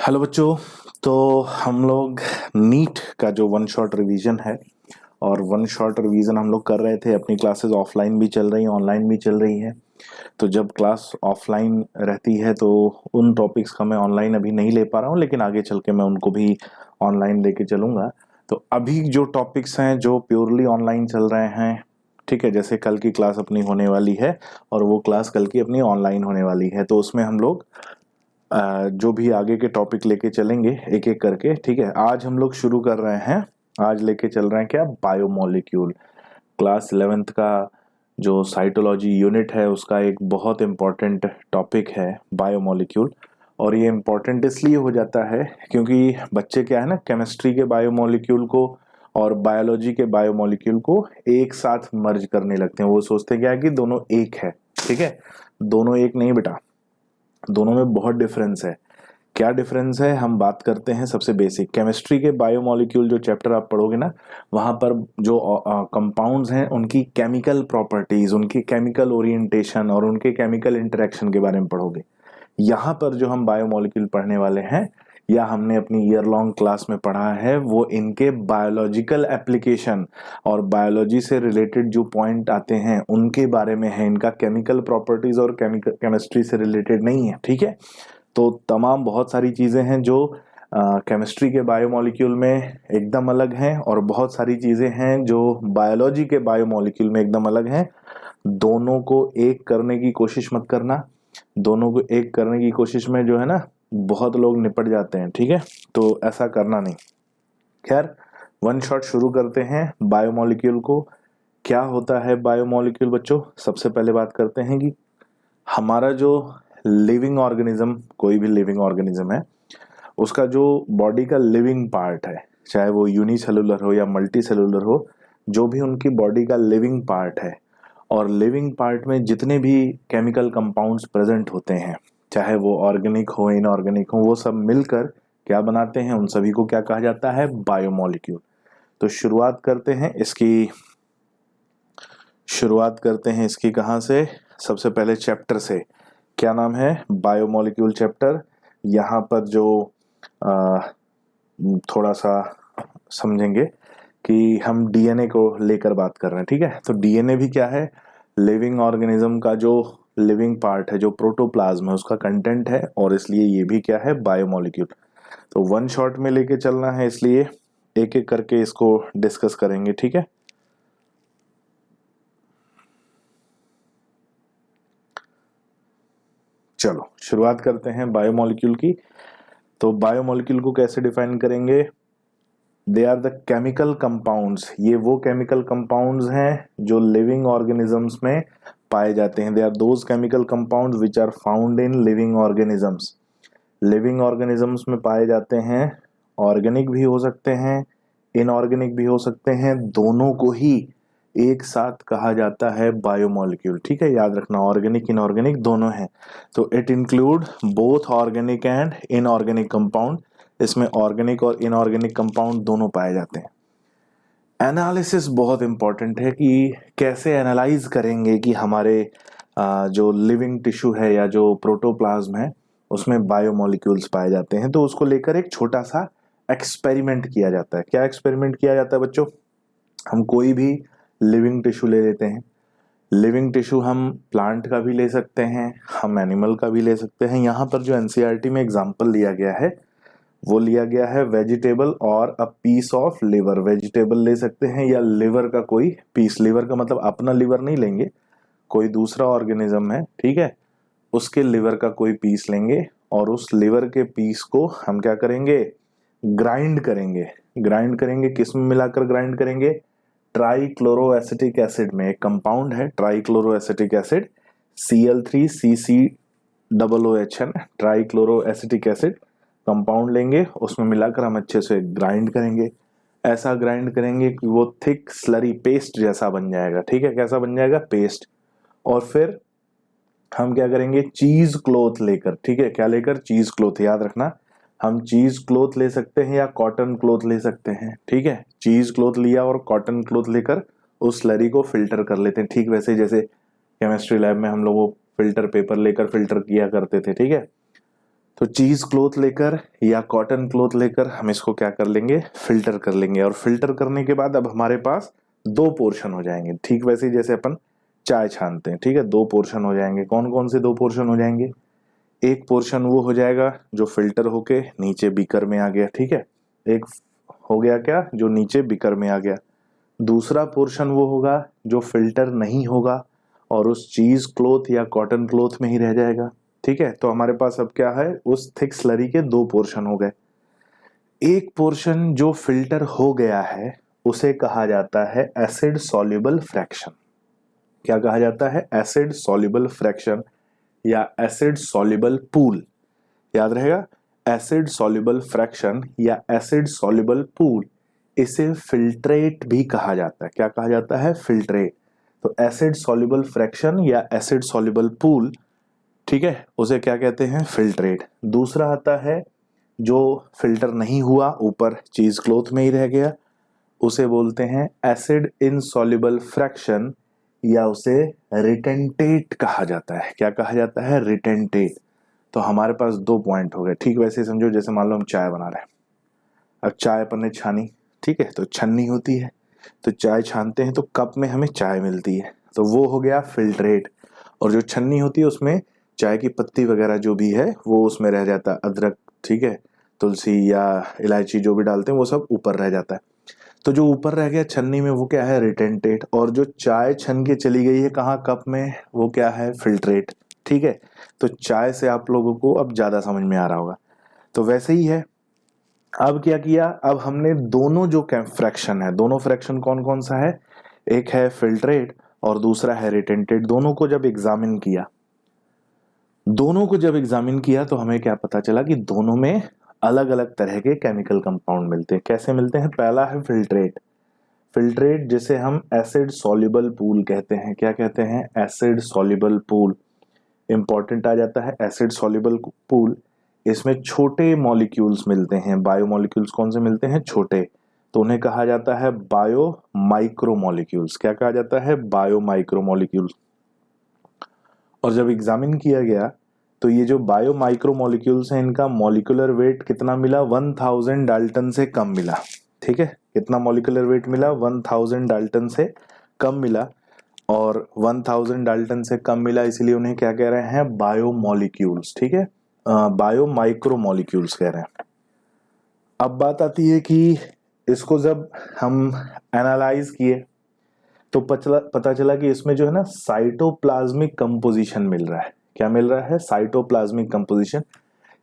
Hello बच्चों। तो हम लोग नीट का जो वन शॉट रिवीजन है और वन शॉट रिवीजन हम लोग कर रहे थे। अपनी क्लासेस ऑफलाइन भी चल रही हैं, ऑनलाइन भी चल रही हैं। तो जब क्लास ऑफलाइन रहती है तो उन टॉपिक्स का मैं ऑनलाइन अभी नहीं ले पा रहा हूँ, लेकिन आगे चल के मैं उनको भी ऑनलाइन लेके चलूँगा। तो अभी जो टॉपिक्स हैं जो प्योरली ऑनलाइन चल रहे हैं, ठीक है, जैसे कल की क्लास अपनी होने वाली है और वो क्लास कल की अपनी ऑनलाइन होने वाली है, तो उसमें हम लोग जो भी आगे के टॉपिक लेके चलेंगे एक एक करके। ठीक है, आज हम लोग शुरू कर रहे हैं। आज लेके चल रहे हैं क्या, बायोमोलिक्यूल। क्लास 11th का जो साइटोलॉजी यूनिट है उसका एक बहुत इम्पॉर्टेंट टॉपिक है बायोमोलिक्यूल। और ये इम्पॉर्टेंट इसलिए हो जाता है क्योंकि बच्चे क्या है ना, केमिस्ट्री के बायोमोलिक्यूल को और बायोलॉजी के बायोमोलिक्यूल को एक साथ मर्ज करने लगते हैं। वो सोचते क्या है कि दोनों एक है। ठीक है, दोनों एक नहीं बेटा, दोनों में बहुत डिफरेंस है। क्या डिफरेंस है, हम बात करते हैं सबसे बेसिक। केमिस्ट्री के बायोमोलिक्यूल जो चैप्टर आप पढ़ोगे ना, वहां पर जो कंपाउंड्स हैं उनकी केमिकल प्रॉपर्टीज, उनकी केमिकल ओरिएंटेशन और उनके केमिकल इंटरेक्शन के बारे में पढ़ोगे। यहाँ पर जो हम बायोमोलिक्यूल पढ़ने वाले हैं या हमने अपनी ईयर लॉन्ग क्लास में पढ़ा है, वो इनके बायोलॉजिकल एप्लीकेशन और बायोलॉजी से रिलेटेड जो पॉइंट आते हैं उनके बारे में है। इनका केमिकल प्रॉपर्टीज और केमिस्ट्री से रिलेटेड नहीं है। ठीक है, तो तमाम बहुत सारी चीजें हैं जो केमिस्ट्री के बायोमोलिक्यूल में एकदम अलग हैं और बहुत सारी चीजें हैं जो बायोलॉजी के बायोमोलिक्यूल में एकदम अलग हैं। दोनों को एक करने की कोशिश मत करना। दोनों को एक करने की कोशिश में जो है ना, बहुत लोग निपट जाते हैं। ठीक है, तो ऐसा करना नहीं। खैर, वन शॉट शुरू करते हैं बायोमोलिक्यूल को। क्या होता है बायोमोलिक्यूल बच्चों? सबसे पहले बात करते हैं कि हमारा जो लिविंग ऑर्गेनिज्म, कोई भी लिविंग ऑर्गेनिज्म है, उसका जो बॉडी का लिविंग पार्ट है, चाहे वो यूनिसेलुलर हो या मल्टी सेलुलर हो, जो भी उनकी बॉडी का लिविंग पार्ट है, और लिविंग पार्ट में जितने भी केमिकल कंपाउंड्स प्रेजेंट होते हैं, चाहे वो ऑर्गेनिक हो इनऑर्गेनिक हो, वो सब मिलकर क्या बनाते हैं, उन सभी को क्या कहा जाता है, बायोमोलिक्यूल। तो शुरुआत करते हैं इसकी कहाँ से? सबसे पहले चैप्टर से। क्या नाम है? Biomolecule chapter. यहाँ पर जो आ, थोड़ा सा समझेंगे कि हम डीएनए को लेकर बात कर रहे हैं। ठीक है, तो डीएनए भी क्या है? लिविंग ऑर्गेनिज्म का जो लिविंग पार्ट है, जो प्रोटोप्लाज्म है, उसका कंटेंट है, और इसलिए ये भी क्या है, बायोमोलिक्यूल। तो वन शॉट में लेके चलना है, इसलिए एक एक करके इसको डिस्कस करेंगे। ठीक है, चलो शुरुआत करते हैं बायोमोलिक्यूल की। तो बायोमोलिक्यूल को कैसे डिफाइन करेंगे? They are the chemical compounds. ये वो केमिकल कंपाउंड्स हैं जो लिविंग ऑर्गेनिजम्स में पाए जाते हैं। They are those chemical compounds which are found in living organisms. Living organisms में पाए जाते हैं। ऑर्गेनिक भी हो सकते हैं, इनऑर्गेनिक भी हो सकते हैं, दोनों को ही एक साथ कहा जाता है बायोमोलिक्यूल। ठीक है, याद रखना, ऑर्गेनिक इनऑर्गेनिक दोनों हैं। तो it include both organic and inorganic compound. इसमें ऑर्गेनिक और इनऑर्गेनिक कंपाउंड दोनों पाए जाते हैं। एनालिसिस बहुत इंपॉर्टेंट है कि कैसे एनालाइज करेंगे कि हमारे जो लिविंग टिश्यू है या जो प्रोटोप्लाज्म है उसमें बायोमोलिक्यूल्स पाए जाते हैं। तो उसको लेकर एक छोटा सा एक्सपेरिमेंट किया जाता है। क्या एक्सपेरिमेंट किया जाता है बच्चों? हम कोई भी लिविंग टिश्यू ले लेते हैं। लिविंग टिश्यू हम प्लांट का भी ले सकते हैं, हम एनिमल का भी ले सकते हैं। यहाँ पर जो एनसीईआरटी में एग्जाम्पल लिया गया है वो लिया गया है वेजिटेबल और a piece of liver. Vegetable ले सकते हैं या लिवर का कोई पीस। लिवर का मतलब अपना लिवर नहीं लेंगे, कोई दूसरा ऑर्गेनिज्म है, ठीक है, उसके लिवर का कोई पीस लेंगे और उस लिवर के पीस को हम क्या करेंगे, ग्राइंड करेंगे। ग्राइंड करेंगे, किस में मिलाकर ग्राइंड करेंगे? ट्राइक्लोरोएसिटिक एसिड में। एक कंपाउंड है trichloroacetic acid, Cl3CCOOHN, trichloroacetic acid compound लेंगे, उसमें मिलाकर हम अच्छे से ग्राइंड करेंगे। ऐसा ग्राइंड करेंगे कि वो थिक स्लरी पेस्ट जैसा बन जाएगा। ठीक है, कैसा बन जाएगा? पेस्ट। और फिर हम क्या करेंगे, चीज क्लोथ लेकर, ठीक है, क्या लेकर? चीज क्लोथ। याद रखना, हम चीज क्लोथ ले सकते हैं या कॉटन क्लोथ ले सकते हैं। ठीक है, चीज क्लोथ लिया और कॉटन क्लोथ लेकर उस स्लरी को फिल्टर कर लेते हैं। ठीक वैसे जैसे केमिस्ट्री लैब में हम लोग वो फिल्टर पेपर लेकर फिल्टर किया करते थे। ठीक है, तो चीज क्लॉथ लेकर या कॉटन क्लॉथ लेकर हम इसको क्या कर लेंगे, फिल्टर कर लेंगे। और फिल्टर करने के बाद अब हमारे पास दो पोर्शन हो जाएंगे, ठीक वैसे ही जैसे अपन चाय छानते हैं, ठीक है। दो पोर्शन हो जाएंगे। कौन कौन से दो पोर्शन हो जाएंगे? एक पोर्शन वो हो जाएगा जो फिल्टर होके नीचे बीकर में आ गया, ठीक है। एक हो गया क्या, जो नीचे बीकर में आ गया। दूसरा पोर्शन वो होगा जो फिल्टर नहीं होगा और उस चीज क्लॉथ या कॉटन क्लॉथ में ही रह जाएगा, ठीक है। तो हमारे पास अब क्या है, उस थिक स्लरी के दो पोर्शन हो गए। एक पोर्शन जो फिल्टर हो गया है उसे कहा जाता है एसिड सॉल्युबल फ्रैक्शन। क्या कहा जाता है? एसिड सॉल्युबल फ्रैक्शन या एसिड सॉल्युबल पूल। याद रहेगा, एसिड सॉल्युबल फ्रैक्शन या एसिड सॉल्युबल पूल। इसे फिल्ट्रेट भी कहा जाता है। क्या कहा जाता है? फिल्ट्रेट। तो एसिड सॉल्युबल फ्रैक्शन या एसिड सॉल्युबल पूल, ठीक है, उसे क्या कहते हैं? फिल्ट्रेट। दूसरा आता है जो फिल्टर नहीं हुआ, ऊपर चीज क्लॉथ में ही रह गया, उसे बोलते हैं एसिड इनसॉल्युबल फ्रैक्शन या उसे रिटेंटेट कहा जाता है। क्या कहा जाता है? रिटेंटेट। तो हमारे पास दो पॉइंट हो गए, ठीक वैसे समझो जैसे मान लो हम चाय बना रहे हैं। अब चाय अपन ने छानी, ठीक है, तो छन्नी होती है, तो चाय छानते हैं तो कप में हमें चाय मिलती है, तो वो हो गया फिल्ट्रेट। और जो छन्नी होती है उसमें चाय की पत्ती वगैरह जो भी है वो उसमें रह जाता है, अदरक, ठीक है, तुलसी या इलायची जो भी डालते हैं वो सब ऊपर रह जाता है। तो जो ऊपर रह गया छन्नी में वो क्या है? रिटेंटेट। और जो चाय छन के चली गई है कहाँ? कप में, वो क्या है? फिल्ट्रेट, ठीक है। तो चाय से आप लोगों को अब ज्यादा समझ में आ रहा होगा। तो वैसे ही है। अब क्या किया, अब हमने दोनों जो फ्रैक्शन है, दोनों फ्रैक्शन कौन कौन सा है? एक है फिल्ट्रेट और दूसरा है रिटेंटेट। दोनों को जब एग्जामिन किया, दोनों को जब एग्जामिन किया तो हमें क्या पता चला कि दोनों में अलग अलग तरह के केमिकल कंपाउंड मिलते हैं। कैसे मिलते हैं? पहला है फिल्ट्रेट। फिल्ट्रेट जिसे हम एसिड सॉल्युबल पूल कहते हैं। क्या कहते हैं? Acid soluble pool. इंपॉर्टेंट आ जाता है एसिड सॉल्युबल पूल। इसमें छोटे मॉलिक्यूल्स मिलते हैं। बायो मॉलिक्यूल्स कौन से मिलते हैं? छोटे। तो उन्हें कहा जाता है बायो माइक्रो मॉलिक्यूल्स। क्या कहा जाता है? Bio micro molecules. और जब एग्जामिन किया गया तो ये जो बायो माइक्रो मॉलिक्यूल्स हैं इनका मॉलिक्यूलर वेट कितना मिला? 1000 डाल्टन से कम मिला, ठीक है। कितना मॉलिक्यूलर वेट मिला? 1000 डाल्टन से कम मिला। और 1000 डाल्टन से कम मिला इसलिए उन्हें क्या कह रहे हैं? बायो मॉलिक्यूल्स, ठीक है, बायो माइक्रो मॉलिक्यूल्स कह रहे हैं। अब बात आती है कि इसको जब हम एनालाइज किए तो पता चला कि इसमें जो है ना साइटोप्लाज्मिक कंपोजिशन मिल रहा है। क्या मिल रहा है? Cytoplasmic composition.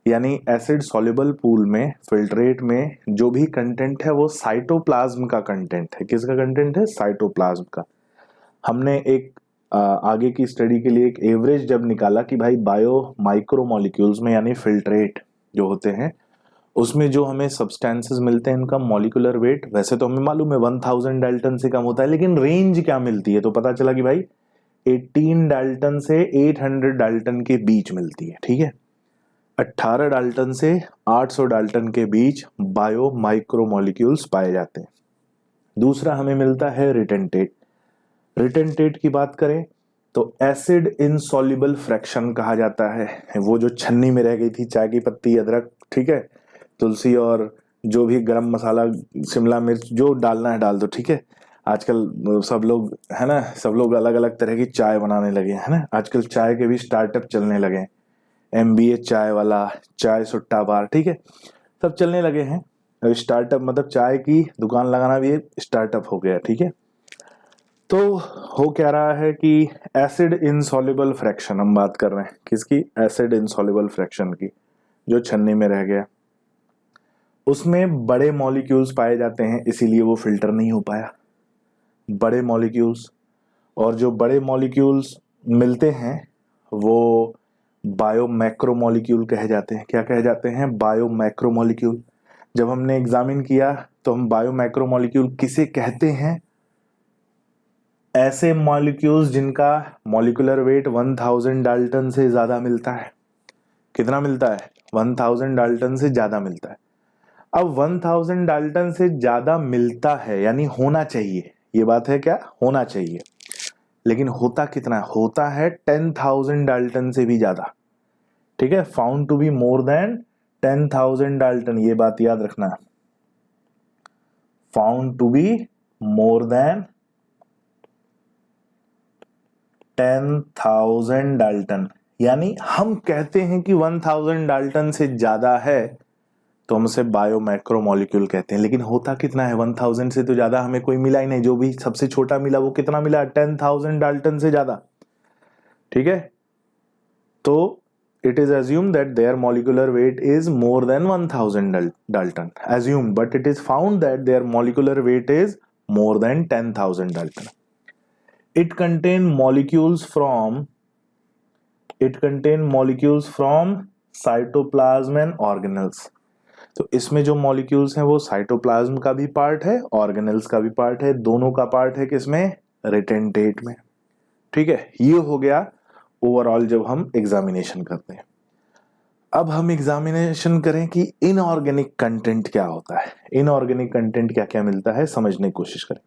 यानी एसिड सॉल्युबल पूल में, फिल्ट्रेट में जो भी कंटेंट है वो साइटोप्लाज्म का कंटेंट है। किसका कंटेंट है? साइटोप्लाज्म का। हमने एक आगे की स्टडी के लिए एक एवरेज जब निकाला कि भाई बायो माइक्रो मॉलिक्यूल्स में यानी फिल्ट्रेट जो होते हैं उसमें जो हमें सब्सटेंसेस मिलते हैं इनका मॉलिक्यूलर वेट वैसे तो हमें मालूम है 1000 डाल्टन से कम होता है, लेकिन रेंज क्या मिलती है? तो पता चला कि भाई 18 डाल्टन से 800 डाल्टन के बीच मिलती है, ठीक है। 18 डाल्टन से 800 डाल्टन के बीच बायो माइक्रो मॉलिक्यूल्स पाए जाते हैं। दूसरा हमें मिलता है रिटेंटेट। रिटेंटेट की बात करें तो एसिड इनसॉल्युबल फ्रैक्शन कहा जाता है। वो जो छन्नी में रह गई थी चाय की पत्ती, अदरक, ठीक है, तुलसी और जो भी गरम मसाला, शिमला मिर्च जो डालना है डाल दो, ठीक है। आजकल सब लोग है ना, सब लोग अलग अलग तरह की चाय बनाने लगे हैं ना। आजकल चाय के भी स्टार्टअप चलने लगे, MBA चाय वाला, चाय सुट्टा बार, ठीक है, सब चलने लगे हैं। स्टार्टअप मतलब चाय की दुकान लगाना भी एक स्टार्टअप हो गया, ठीक है। तो हो क्या रहा है कि एसिड इनसॉल्युबल फ्रैक्शन हम बात कर रहे हैं। किसकी? एसिड इनसॉल्युबल फ्रैक्शन की, जो छन्नी में रह गया। उसमें बड़े मॉलिक्यूल्स पाए जाते हैं इसीलिए वो फिल्टर नहीं हो पाया, बड़े मॉलिक्यूल्स। और जो बड़े मॉलिक्यूल्स मिलते हैं वो बायो मैक्रो मॉलिक्यूल कहे जाते हैं। क्या कहे जाते हैं? Bio macro molecule. जब हमने एग्जामिन किया तो हम बायो मैक्रो मॉलिक्यूल किसे कहते हैं? ऐसे मॉलिक्यूल्स जिनका मॉलिक्यूलर वेट 1000 डाल्टन से ज्यादा मिलता है। कितना मिलता है? 1000 डाल्टन से ज्यादा मिलता है। अब 1000 डाल्टन से ज्यादा मिलता है यानी होना चाहिए, ये बात है क्या? होना चाहिए। लेकिन होता कितना? होता है 10,000 डाल्टन से भी ज्यादा। ठीक है, found to be more than 10,000 dalton, ये बात याद रखना, found to be more than 10,000 dalton, यानी हम कहते हैं कि 1000 डाल्टन से ज्यादा है तो हम उसे बायोमैक्रोमोलिक्यूल कहते हैं, लेकिन होता कितना है, 1000 से तो ज्यादा हमें कोई मिला ही नहीं, जो भी सबसे छोटा मिला वो कितना मिला, 10,000 डाल्टन से ज्यादा। ठीक है, तो it is assumed that their molecular weight is more than 1000 Dalton. Assumed, but it is found that their molecular weight is more than 10,000 Dalton. It contain molecules from cytoplasm and organelles. तो इसमें जो molecules हैं वो cytoplasm का भी part है, organelles का भी पार्ट है, दोनों का पार्ट है किसमें, रेटेंटेट में। ठीक है, ये हो गया ओवरऑल जब हम एग्जामिनेशन करते हैं। अब हम एग्जामिनेशन करें कि इनऑर्गेनिक कंटेंट क्या होता है, इनऑर्गेनिक कंटेंट क्या क्या मिलता है समझने की कोशिश करें।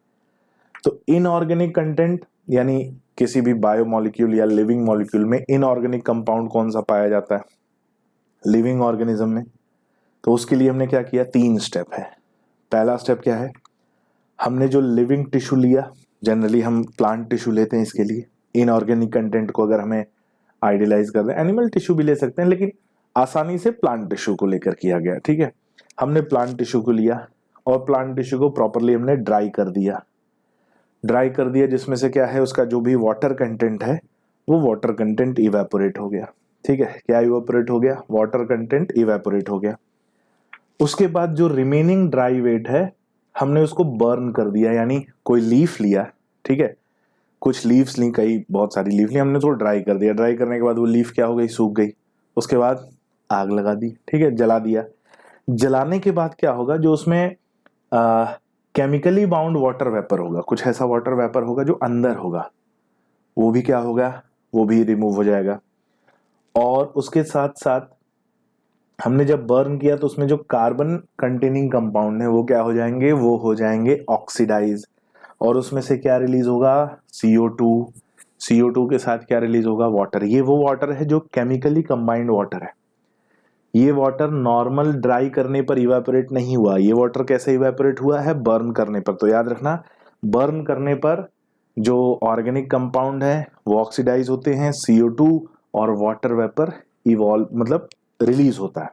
तो इनऑर्गेनिक कंटेंट यानी किसी भी बायोमोलिक्यूल या लिविंग मॉलिक्यूल में इनऑर्गेनिक कंपाउंड कौन सा पाया जाता है लिविंग ऑर्गेनिज्म में। तो उसके लिए हमने क्या किया, 3 स्टेप है। पहला स्टेप क्या है, हमने जो लिविंग टिश्यू लिया, जनरली हम प्लांट टिश्यू लेते हैं इसके लिए, इनऑर्गेनिक कंटेंट को अगर हमें आइडियलाइज कर रहे हैं एनिमल टिश्यू भी ले सकते हैं, लेकिन आसानी से प्लांट टिश्यू को लेकर किया गया। ठीक है, हमने प्लांट टिश्यू को लिया और प्लांट टिश्यू को प्रॉपरली हमने ड्राई कर दिया, जिसमें से क्या है, उसका जो भी वाटर कंटेंट है वो वाटर कंटेंट इवेपोरेट हो गया। ठीक है, क्या इवेपोरेट हो गया, वाटर कंटेंट इवेपोरेट हो गया। उसके बाद जो रिमेनिंग ड्राई वेट है हमने उसको बर्न कर दिया, यानी कोई लीफ लिया, ठीक है, कुछ लीव्स ली, कई बहुत सारी लीफ ली, हमने उसको ड्राई कर दिया। ड्राई करने के बाद वो लीफ क्या हो गई, सूख गई। उसके बाद आग लगा दी, ठीक है, जला दिया। जलाने के बाद क्या होगा, जो उसमें केमिकली बाउंड वाटर वेपर होगा, कुछ ऐसा वाटर वेपर होगा जो अंदर होगा, वो भी क्या होगा, वो भी रिमूव हो जाएगा। और उसके साथ साथ हमने जब बर्न किया तो उसमें जो कार्बन कंटेनिंग कंपाउंड है वो क्या हो जाएंगे, वो हो जाएंगे ऑक्सीडाइज। और उसमें से क्या रिलीज होगा, CO2। CO2 के साथ क्या रिलीज होगा, वाटर। ये वो वाटर है जो केमिकली कंबाइंड वाटर है। ये वाटर नॉर्मल ड्राई करने पर इवेपोरेट नहीं हुआ, ये वाटर कैसे इवेपोरेट हुआ है, बर्न करने पर। तो याद रखना, बर्न करने पर जो ऑर्गेनिक कंपाउंड है वो ऑक्सीडाइज होते हैं, CO2 और वाटर वेपर इवॉल्व मतलब रिलीज होता है।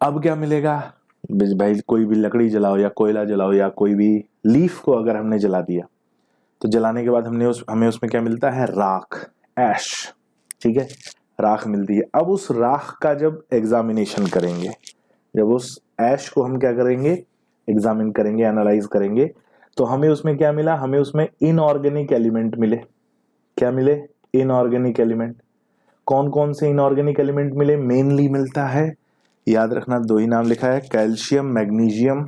अब क्या मिलेगा भाई, कोई भी लकड़ी जलाओ या कोयला जलाओ या कोई भी लीफ को अगर हमने जला दिया तो जलाने के बाद हमें उसमें क्या मिलता है, राख, ऐश। ठीक है, राख मिलती है। अब उस राख का जब एग्जामिनेशन करेंगे, जब उस ऐश को हम क्या करेंगे, एग्जामिन करेंगे, एनालाइज करेंगे, तो हमें उसमें क्या मिला, हमें उसमें इनऑर्गेनिक एलिमेंट मिले। क्या मिले, इनऑर्गेनिक एलिमेंट। कौन कौन से इनऑर्गेनिक एलिमेंट मिले, मेनली मिलता है, याद रखना 2 ही नाम लिखा है, कैल्शियम, मैग्नीशियम।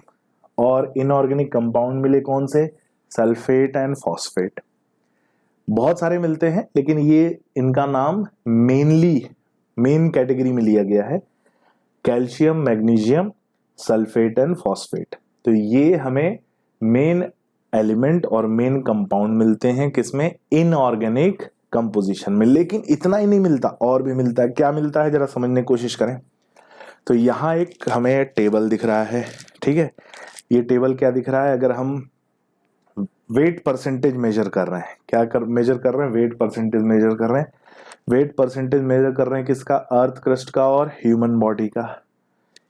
और इनऑर्गेनिक कंपाउंड मिले कौन से, सल्फेट एंड फॉस्फेट। बहुत सारे मिलते हैं लेकिन ये इनका नाम मेन कैटेगरी में लिया गया है, calcium, magnesium, sulphate and phosphate. तो ये हमें मेन एलिमेंट और मेन कंपाउंड मिलते हैं किसमें, इनऑर्गेनिक कंपोजिशन में। लेकिन इतना ही नहीं मिलता, और भी मिलता है। क्या मिलता है, जरा समझने की कोशिश करें। तो यहाँ एक हमें टेबल दिख रहा है, ठीक है, ये टेबल क्या दिख रहा है, अगर हम वेट परसेंटेज मेजर कर रहे हैं, मेजर कर रहे हैं, वेट परसेंटेज मेजर कर रहे हैं। वेट परसेंटेज मेजर कर रहे हैं किसका, अर्थ क्रस्ट का और ह्यूमन बॉडी का,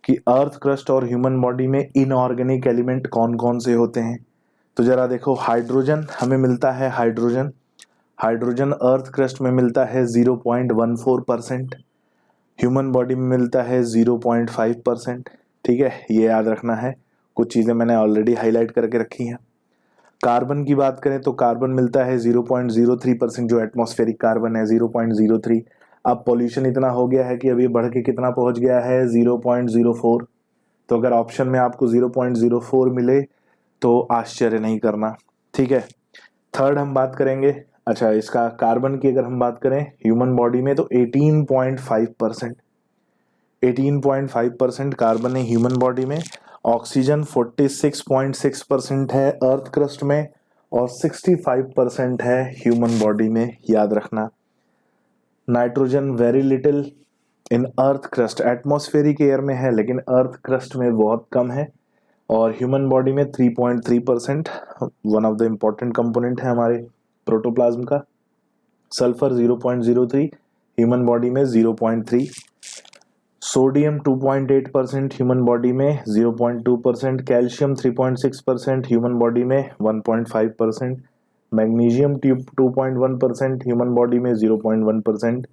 कि अर्थ क्रस्ट और ह्यूमन बॉडी में इनऑर्गेनिक एलिमेंट कौन कौन से होते हैं। तो जरा देखो, हाइड्रोजन हमें मिलता है, हाइड्रोजन अर्थ क्रस्ट में मिलता है 0.14%, ह्यूमन बॉडी में मिलता है 0.5%। ठीक है, ये याद रखना है, कुछ चीजें मैंने ऑलरेडी हाईलाइट करके रखी हैं। कार्बन की बात करें तो कार्बन मिलता है 0.03%, जो एटमॉस्फेरिक कार्बन है 0.03। अब पॉल्यूशन इतना हो गया है कि अभी बढ़ के कितना पहुंच गया है, 0.04। तो अगर ऑप्शन में आपको 0.04 मिले तो आश्चर्य नहीं करना। ठीक है, थर्ड हम बात करेंगे, अच्छा इसका कार्बन की अगर हम बात करें ह्यूमन बॉडी में तो 18.5% कार्बन है ह्यूमन बॉडी में। ऑक्सीजन 46.6% है अर्थ क्रस्ट में और 65% है ह्यूमन बॉडी में, याद रखना। नाइट्रोजन वेरी लिटिल, इन अर्थ क्रस्ट, एटमॉस्फेरिक एयर में है लेकिन अर्थ क्रस्ट में बहुत कम है। और ह्यूमन बॉडी में 3.3%, one of the important component है हमारे प्रोटोप्लाज्म का। सल्फर 0.03, ह्यूमन बॉडी में 0.3। सोडियम 2.8% ह्यूमन बॉडी में 0.2%। कैल्शियम 3.6% ह्यूमन बॉडी में 1.5%। मैग्नीशियम 2.1% ह्यूमन बॉडी में 0.1%।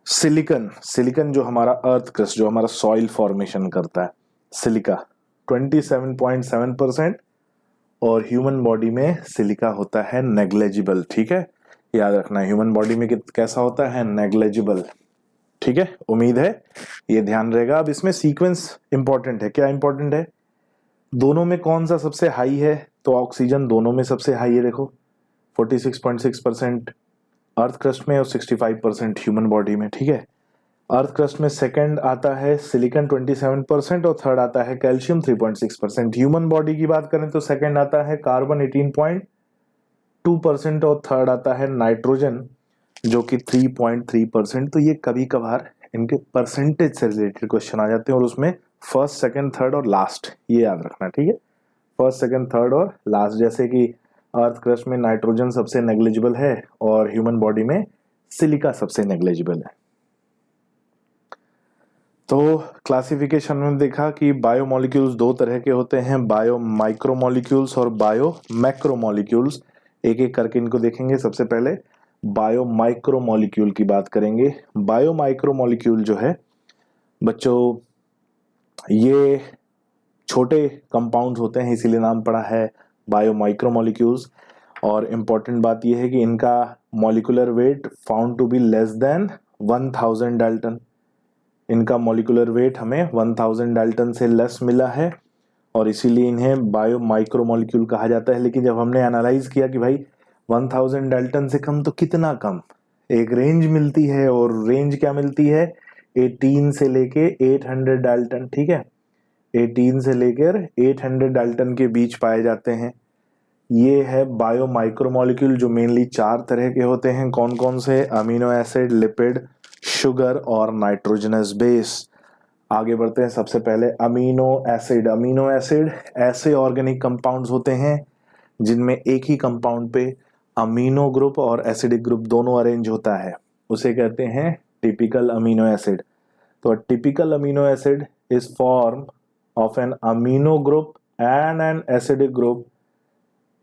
सिलिकन जो हमारा अर्थ क्रस्ट, जो हमारा सॉइल फॉर्मेशन करता है, सिलिका 27.7%। और ह्यूमन बॉडी में सिलिका होता है नेग्लेजिबल। ठीक है, याद रखना ह्यूमन बॉडी में कैसा होता है, नेग्लेजिबल। ठीक है, उम्मीद है ये ध्यान रहेगा। अब इसमें सीक्वेंस इंपॉर्टेंट है। क्या इंपॉर्टेंट है, दोनों में कौन सा सबसे हाई है, तो ऑक्सीजन दोनों में सबसे हाई है। देखो 46.6% अर्थ क्रस्ट में और 65% ह्यूमन बॉडी में। ठीक है, अर्थ क्रस्ट में सेकंड आता है सिलिकॉन 27% और थर्ड आता है कैल्शियम 3.6%। ह्यूमन बॉडी की बात करें तो सेकंड आता है कार्बन 18.2% और थर्ड आता है नाइट्रोजन जो कि 3.3%। तो ये कभी कभार इनके परसेंटेज से रिलेटेड क्वेश्चन आ जाते हैं और उसमें फर्स्ट, सेकंड, थर्ड और लास्ट ये याद रखना। ठीक है, फर्स्ट, सेकंड, थर्ड और लास्ट। जैसे कि अर्थ क्रस्ट में नाइट्रोजन सबसे नेग्लिजिबल है और ह्यूमन बॉडी में सिलिका सबसे नेग्लिजिबल है। तो क्लासिफिकेशन में देखा कि बायोमोलिक्यूल्स दो तरह के होते हैं, बायो माइक्रोमोलिक्यूल्स और बायो मैक्रोमोलिक्यूल्स। एक एक करके इनको देखेंगे। सबसे पहले बायो माइक्रोमोलिक्यूल की बात करेंगे। बायो माइक्रोमोलिक्यूल जो है बच्चों, ये छोटे कंपाउंड्स होते हैं, इसीलिए नाम पड़ा है बायो माइक्रोमोलिक्यूल्स। और इम्पॉर्टेंट बात यह है कि इनका molecular weight found to be less than 1000 dalton. इनका मॉलिक्यूलर वेट हमें 1000 डाल्टन से लेस मिला है और इसीलिए इन्हें बायो माइक्रोमोलिक्यूल कहा जाता है। लेकिन जब हमने एनालाइज किया कि भाई 1000 डाल्टन से कम तो कितना कम, एक रेंज मिलती है और रेंज क्या मिलती है, 18 से लेके 800 डाल्टन। ठीक है, 18 से लेकर 800 डाल्टन के बीच पाए जाते हैं। ये है बायो माइक्रोमोलिक्यूल जो मेनली चार तरह के होते हैं। कौन कौन से, अमीनो एसिड, लिपिड, शुगर और नाइट्रोजनस बेस। आगे बढ़ते हैं। सबसे पहले अमीनो एसिड। अमीनो एसिड ऐसे ऑर्गेनिक कंपाउंड्स होते हैं जिनमें एक ही कंपाउंड पे अमीनो ग्रुप और एसिडिक ग्रुप दोनों अरेंज होता है, उसे कहते हैं टिपिकल अमीनो एसिड। तो typical amino acid is form of an amino group and an acidic group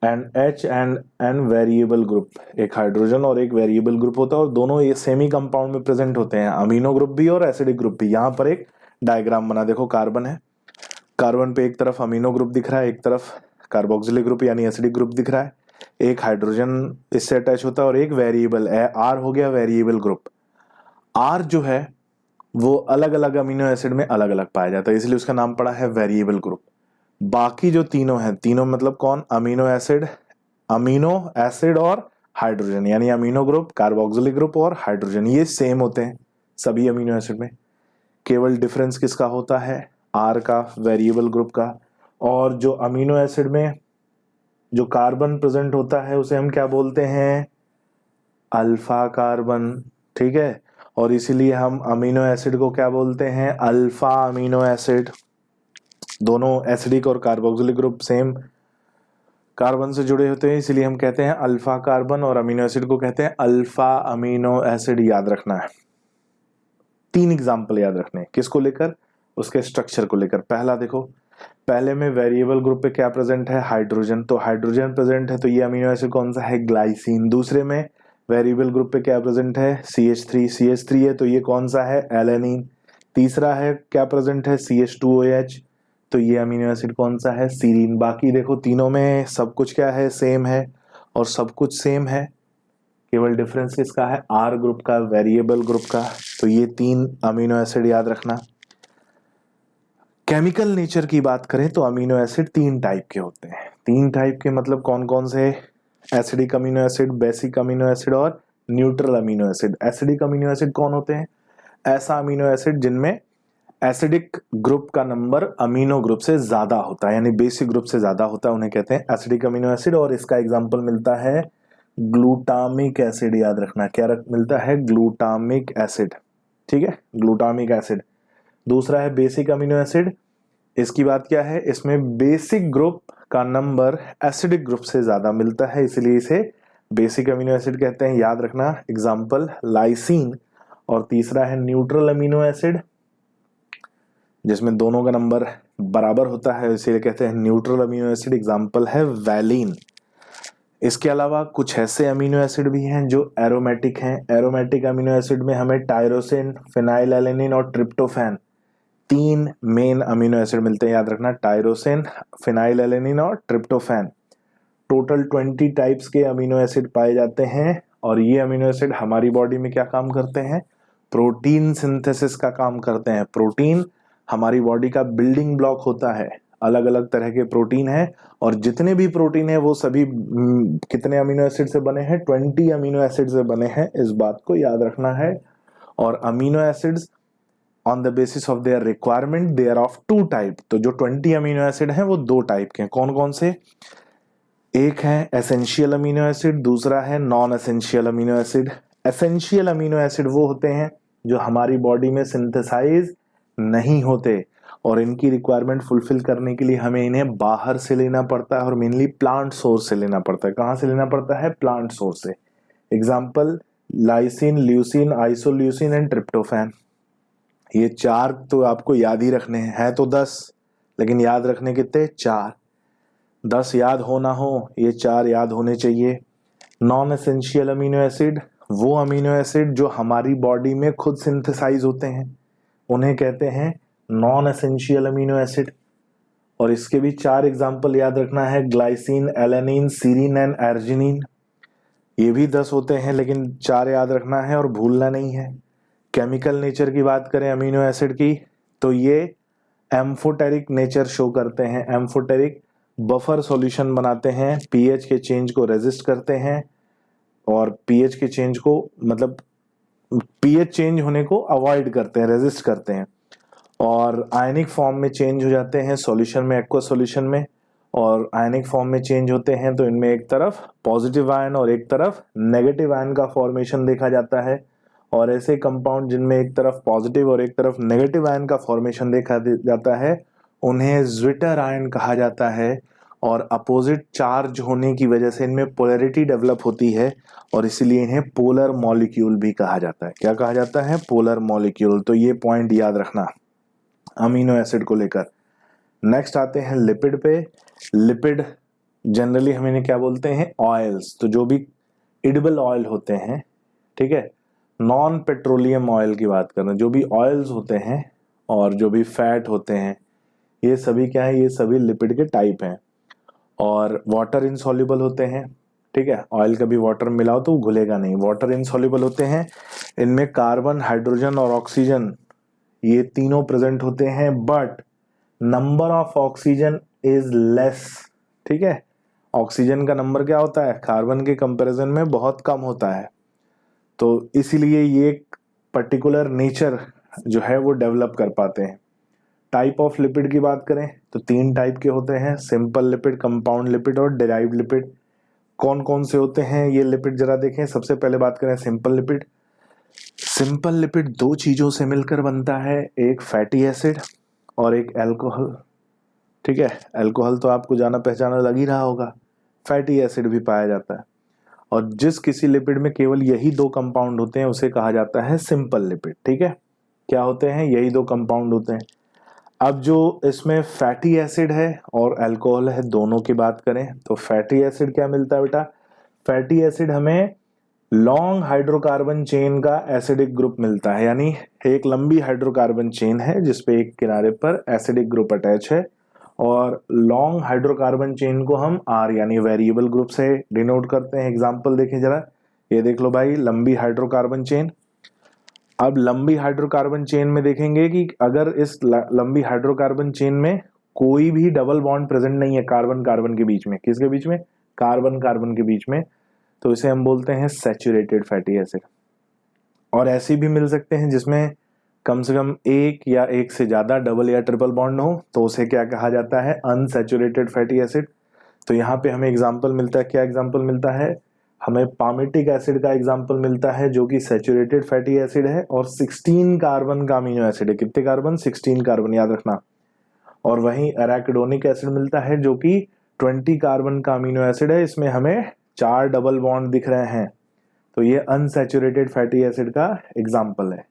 and H and an variable group. एक हाइड्रोजन और एक वेरिएबल ग्रुप होता है और दोनों ये सेमी कंपाउंड में प्रेजेंट होते हैं, अमीनो ग्रुप भी और एसिडिक ग्रुप भी। यहाँ पर एक डायग्राम बना, देखो कार्बन है, कार्बन पे एक तरफ अमीनो ग्रुप दिख रहा है, एक तरफ कार्बोक्सिलिक ग्रुप यानी एसिडिक ग्रुप दिख रहा है, एक हाइड्रोजन इससे अटैच होता है और एक वेरिएबल है, आर हो गया वेरिएबल ग्रुप। आर जो है वो अलग अलग अमीनो एसिड में अलग अलग पाया जाता है, इसलिए उसका नाम पड़ा है वेरिएबल ग्रुप। बाकी जो तीनों हैं, तीनों मतलब कौन, अमीनो एसिड और हाइड्रोजन, यानी अमीनो ग्रुप, कार्बोक्सिलिक ग्रुप और हाइड्रोजन, ये सेम होते हैं सभी अमीनो एसिड में। केवल डिफरेंस किसका होता है, आर का, वेरिएबल ग्रुप का। और जो अमीनो एसिड में जो कार्बन प्रेजेंट होता है उसे हम क्या बोलते हैं, अल्फा कार्बन। ठीक है, और इसीलिए हम अमीनो एसिड को क्या बोलते हैं, अल्फा अमीनो एसिड। दोनों एसिडिक और कार्बोक्सिलिक ग्रुप सेम कार्बन से जुड़े होते हैं, इसलिए हम कहते हैं अल्फा कार्बन, और अमीनो एसिड को कहते हैं अल्फा अमीनो एसिड। याद रखना है, 3 एग्जाम्पल याद रखने हैं, किसको लेकर, उसके स्ट्रक्चर को लेकर। पहला देखो, पहले में वेरिएबल ग्रुप पे क्या प्रेजेंट है, हाइड्रोजन, तो हाइड्रोजन प्रेजेंट है तो ये अमीनो एसिड कौन सा है, ग्लाइसिन। दूसरे में वेरिएबल ग्रुप पे क्या प्रेजेंट है, CH3 है तो ये कौन सा है, एलेनिन। तीसरा है क्या प्रेजेंट है, CH2OH, तो ये अमीनो एसिड कौन सा है, सीरीन। बाकी देखो तीनों में सब कुछ क्या है, सेम है, और सब कुछ सेम है, केवल डिफरेंस किसका है, आर ग्रुप का, वेरिएबल ग्रुप का। तो ये 3 अमीनो एसिड याद रखना। केमिकल नेचर की बात करें तो अमीनो एसिड 3 टाइप के होते हैं। 3 टाइप के मतलब कौन कौन से, acidic amino acid, basic amino acid और neutral amino acid. Acidic amino acid कौन होते हैं, ऐसा अमीनो एसिड जिनमें एसिडिक ग्रुप का नंबर अमीनो ग्रुप से ज्यादा होता है, यानी बेसिक ग्रुप से ज्यादा होता है, उन्हें कहते हैं एसिडिक अमीनो एसिड। और इसका एग्जांपल मिलता है ग्लूटामिक एसिड। याद रखना क्या मिलता है, ग्लूटामिक एसिड। ठीक है, ग्लूटामिक एसिड। दूसरा है बेसिक अमीनो एसिड। इसकी बात क्या है, इसमें बेसिक ग्रुप का नंबर एसिडिक ग्रुप से ज्यादा मिलता है, इसलिए इसे बेसिक अमीनो एसिड कहते हैं, याद रखना। Example lysine. और तीसरा है न्यूट्रल अमीनो एसिड, जिसमें दोनों का नंबर बराबर होता है, इसीलिए कहते हैं न्यूट्रल अमीनो एसिड। एग्जाम्पल है वैलिन। इसके अलावा कुछ ऐसे अमीनो एसिड भी हैं जो एरोमेटिक हैं। एरोमेटिक अमीनो एसिड में हमें टायरोसिन, फिनाइलएलेनिन और ट्रिप्टोफैन, तीन मेन अमीनो एसिड मिलते हैं, याद रखना। टायरोसिन, फिनाइलएलेनिन और ट्रिप्टोफैन। टोटल 20 टाइप्स के अमीनो एसिड पाए जाते हैं, और ये अमीनो एसिड हमारी बॉडी में क्या काम करते हैं, प्रोटीन सिंथेसिस का काम करते हैं। प्रोटीन हमारी बॉडी का बिल्डिंग ब्लॉक होता है। अलग अलग तरह के प्रोटीन है, और जितने भी प्रोटीन है वो सभी कितने अमीनो एसिड से बने हैं, 20 अमीनो एसिड से बने हैं, इस बात को याद रखना है। और amino acids on the basis of their requirement they are of 2 type. तो जो 20 अमीनो एसिड हैं वो 2 टाइप के हैं। कौन कौन से, एक है एसेंशियल अमीनो एसिड, दूसरा है non essential amino acid. Essential amino acid वो होते हैं जो हमारी बॉडी में सिंथेसाइज नहीं होते, और इनकी रिक्वायरमेंट फुलफिल करने के लिए हमें इन्हें बाहर से लेना पड़ता है, और मेनली प्लांट सोर्स से लेना पड़ता है। कहाँ से लेना पड़ता है, प्लांट सोर्स से। Example lysine, leucine, isoleucine and tryptophan. ये 4 तो आपको याद ही रखने हैं, है तो 10, लेकिन याद रखने कितने, 4। 10 याद हो ना हो, ये 4 याद होने चाहिए। नॉन एसेंशियल अमीनो एसिड वो अमीनो एसिड जो हमारी बॉडी में खुद सिंथेसाइज होते हैं, उन्हें कहते हैं नॉन एसेंशियल अमीनो एसिड। और इसके भी 4 एग्जाम्पल याद रखना है, glycine, alanine, serine and arginine. ये भी 10 होते हैं, लेकिन 4 याद रखना है और भूलना नहीं है। केमिकल नेचर की बात करें अमीनो एसिड की, तो ये एम्फोटेरिक नेचर शो करते हैं। एम्फोटेरिक बफर सॉल्यूशन बनाते हैं, पीएच के चेंज को रेजिस्ट करते हैं, और पीएच के चेंज को मतलब पीएच चेंज होने को अवॉइड करते हैं, रेजिस्ट करते हैं, और आयनिक फॉर्म में चेंज हो जाते हैं सॉल्यूशन में, एक्वस सॉल्यूशन में। और आयनिक फॉर्म में चेंज होते हैं तो इनमें एक तरफ पॉजिटिव आयन और एक तरफ नेगेटिव आयन का फॉर्मेशन देखा जाता है। और ऐसे कंपाउंड जिनमें एक तरफ पॉजिटिव और एक तरफ नेगेटिव आयन का फॉर्मेशन देखा जाता है, उन्हें ज्विटर आयन कहा जाता है। और अपोजिट चार्ज होने की वजह से इनमें पोलैरिटी डेवलप होती है, और इसीलिए इन्हें पोलर मॉलिक्यूल भी कहा जाता है। क्या कहा जाता है, पोलर मॉलिक्यूल। तो ये पॉइंट याद रखना अमीनो एसिड को लेकर। नेक्स्ट आते हैं लिपिड पे। लिपिड जनरली हम इन्हें क्या बोलते हैं, ऑयल्स। तो जो भी एडिबल ऑयल होते हैं, ठीक है, नॉन पेट्रोलियम ऑयल की बात कर रहे हैं, जो भी ऑयल्स होते हैं और जो भी फैट होते हैं, ये सभी क्या है, ये सभी लिपिड के टाइप हैं। और वाटर इनसॉल्युबल होते हैं, ठीक है, ऑयल कभी वाटर में मिलाओ तो वो घुलेगा नहीं, वाटर इनसॉल्युबल होते हैं। इनमें कार्बन, हाइड्रोजन और ऑक्सीजन ये तीनों प्रेजेंट होते हैं, but number of oxygen is less. ठीक है, ऑक्सीजन का नंबर क्या होता है, कार्बन के कंपैरिजन में बहुत कम होता है। तो इसीलिए ये एक पर्टिकुलर नेचर जो है वो डेवलप कर पाते हैं। टाइप ऑफ लिपिड की बात करें तो 3 टाइप के होते हैं, सिंपल लिपिड, कंपाउंड लिपिड और डिराइव्ड लिपिड। कौन कौन से होते हैं ये लिपिड जरा देखें। सबसे पहले बात करें सिंपल लिपिड। सिंपल लिपिड 2 चीजों से मिलकर बनता है, एक फैटी एसिड और एक अल्कोहल। ठीक है, अल्कोहल तो आपको जाना पहचाना लग ही रहा होगा, फैटी एसिड भी पाया जाता है। और जिस किसी लिपिड में केवल यही 2 कंपाउंड होते हैं उसे कहा जाता है सिंपल लिपिड। ठीक है, क्या होते हैं, यही 2 कंपाउंड होते हैं। अब जो इसमें फैटी एसिड है और अल्कोहल है, दोनों की बात करें तो फैटी एसिड क्या मिलता है बेटा, फैटी एसिड हमें लॉन्ग हाइड्रोकार्बन चेन का एसिडिक ग्रुप मिलता है। यानी एक लंबी हाइड्रोकार्बन चेन है जिसपे एक किनारे पर एसिडिक ग्रुप अटैच है, और लॉन्ग हाइड्रोकार्बन चेन को हम आर यानी वेरिएबल ग्रुप से डिनोट करते हैं। एग्जांपल देखें जरा, ये देख लो भाई, लंबी हाइड्रोकार्बन चेन। अब लंबी हाइड्रोकार्बन चेन में देखेंगे कि अगर इस लंबी हाइड्रोकार्बन चेन में कोई भी डबल बॉन्ड प्रेजेंट नहीं है कार्बन कार्बन के बीच में, किसके बीच में, कार्बन कार्बन के बीच में, तो इसे हम बोलते हैं सैचुरेटेड फैटी एसिड। और ऐसे भी मिल सकते हैं जिसमें कम से कम एक या एक से ज्यादा डबल या ट्रिपल बॉन्ड हो, तो उसे क्या कहा जाता है, अनसैचुरेटेड फैटी एसिड। तो यहाँ पे हमें एग्जांपल मिलता है, क्या एग्जांपल मिलता है, हमें पामिटिक एसिड का एग्जांपल मिलता है जो कि सैचुरेटेड फैटी एसिड है और 16 कार्बन का अमीनो एसिड है। कितने कार्बन? 16 कार्बन, याद रखना। और वहीं एराकिडोनिक एसिड मिलता है जो कि 20 कार्बन का अमीनो एसिड है। इसमें हमें 4 डबल बॉन्ड दिख रहे हैं, तो ये अनसैचुरेटेड फैटी एसिड का एग्जाम्पल है।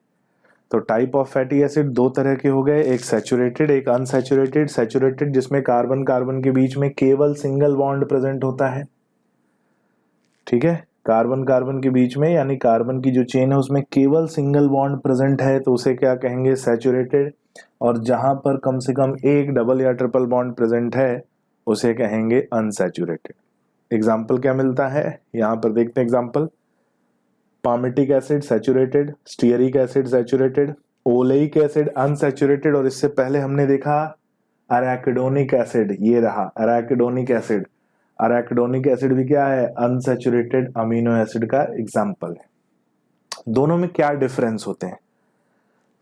तो टाइप ऑफ फैटी एसिड दो तरह के हो गए, एक सैचुरेटेड एक अनसैचुरेटेड। सैचुरेटेड जिसमें कार्बन कार्बन के बीच में केवल सिंगल बॉन्ड प्रेजेंट होता है, ठीक है, कार्बन कार्बन के बीच में, यानी कार्बन की जो चेन है उसमें केवल सिंगल बॉन्ड प्रेजेंट है, तो उसे क्या कहेंगे? सैचुरेटेड। और जहां पर कम से कम एक डबल या ट्रिपल बॉन्ड प्रेजेंट है उसे कहेंगे अनसैचुरेटेड। एग्जाम्पल क्या मिलता है यहां पर देखते हैं example. Palmitic acid saturated, stearic acid saturated, oleic acid unsaturated, और इससे पहले हमने देखा एराकिडोनिक एसिड, ये रहा एराकिडोनिक एसिड। एराकिडोनिक एसिड भी क्या है? अनसैचुरेटेड अमीनो एसिड का एग्जाम्पल है। दोनों में क्या डिफरेंस होते हैं?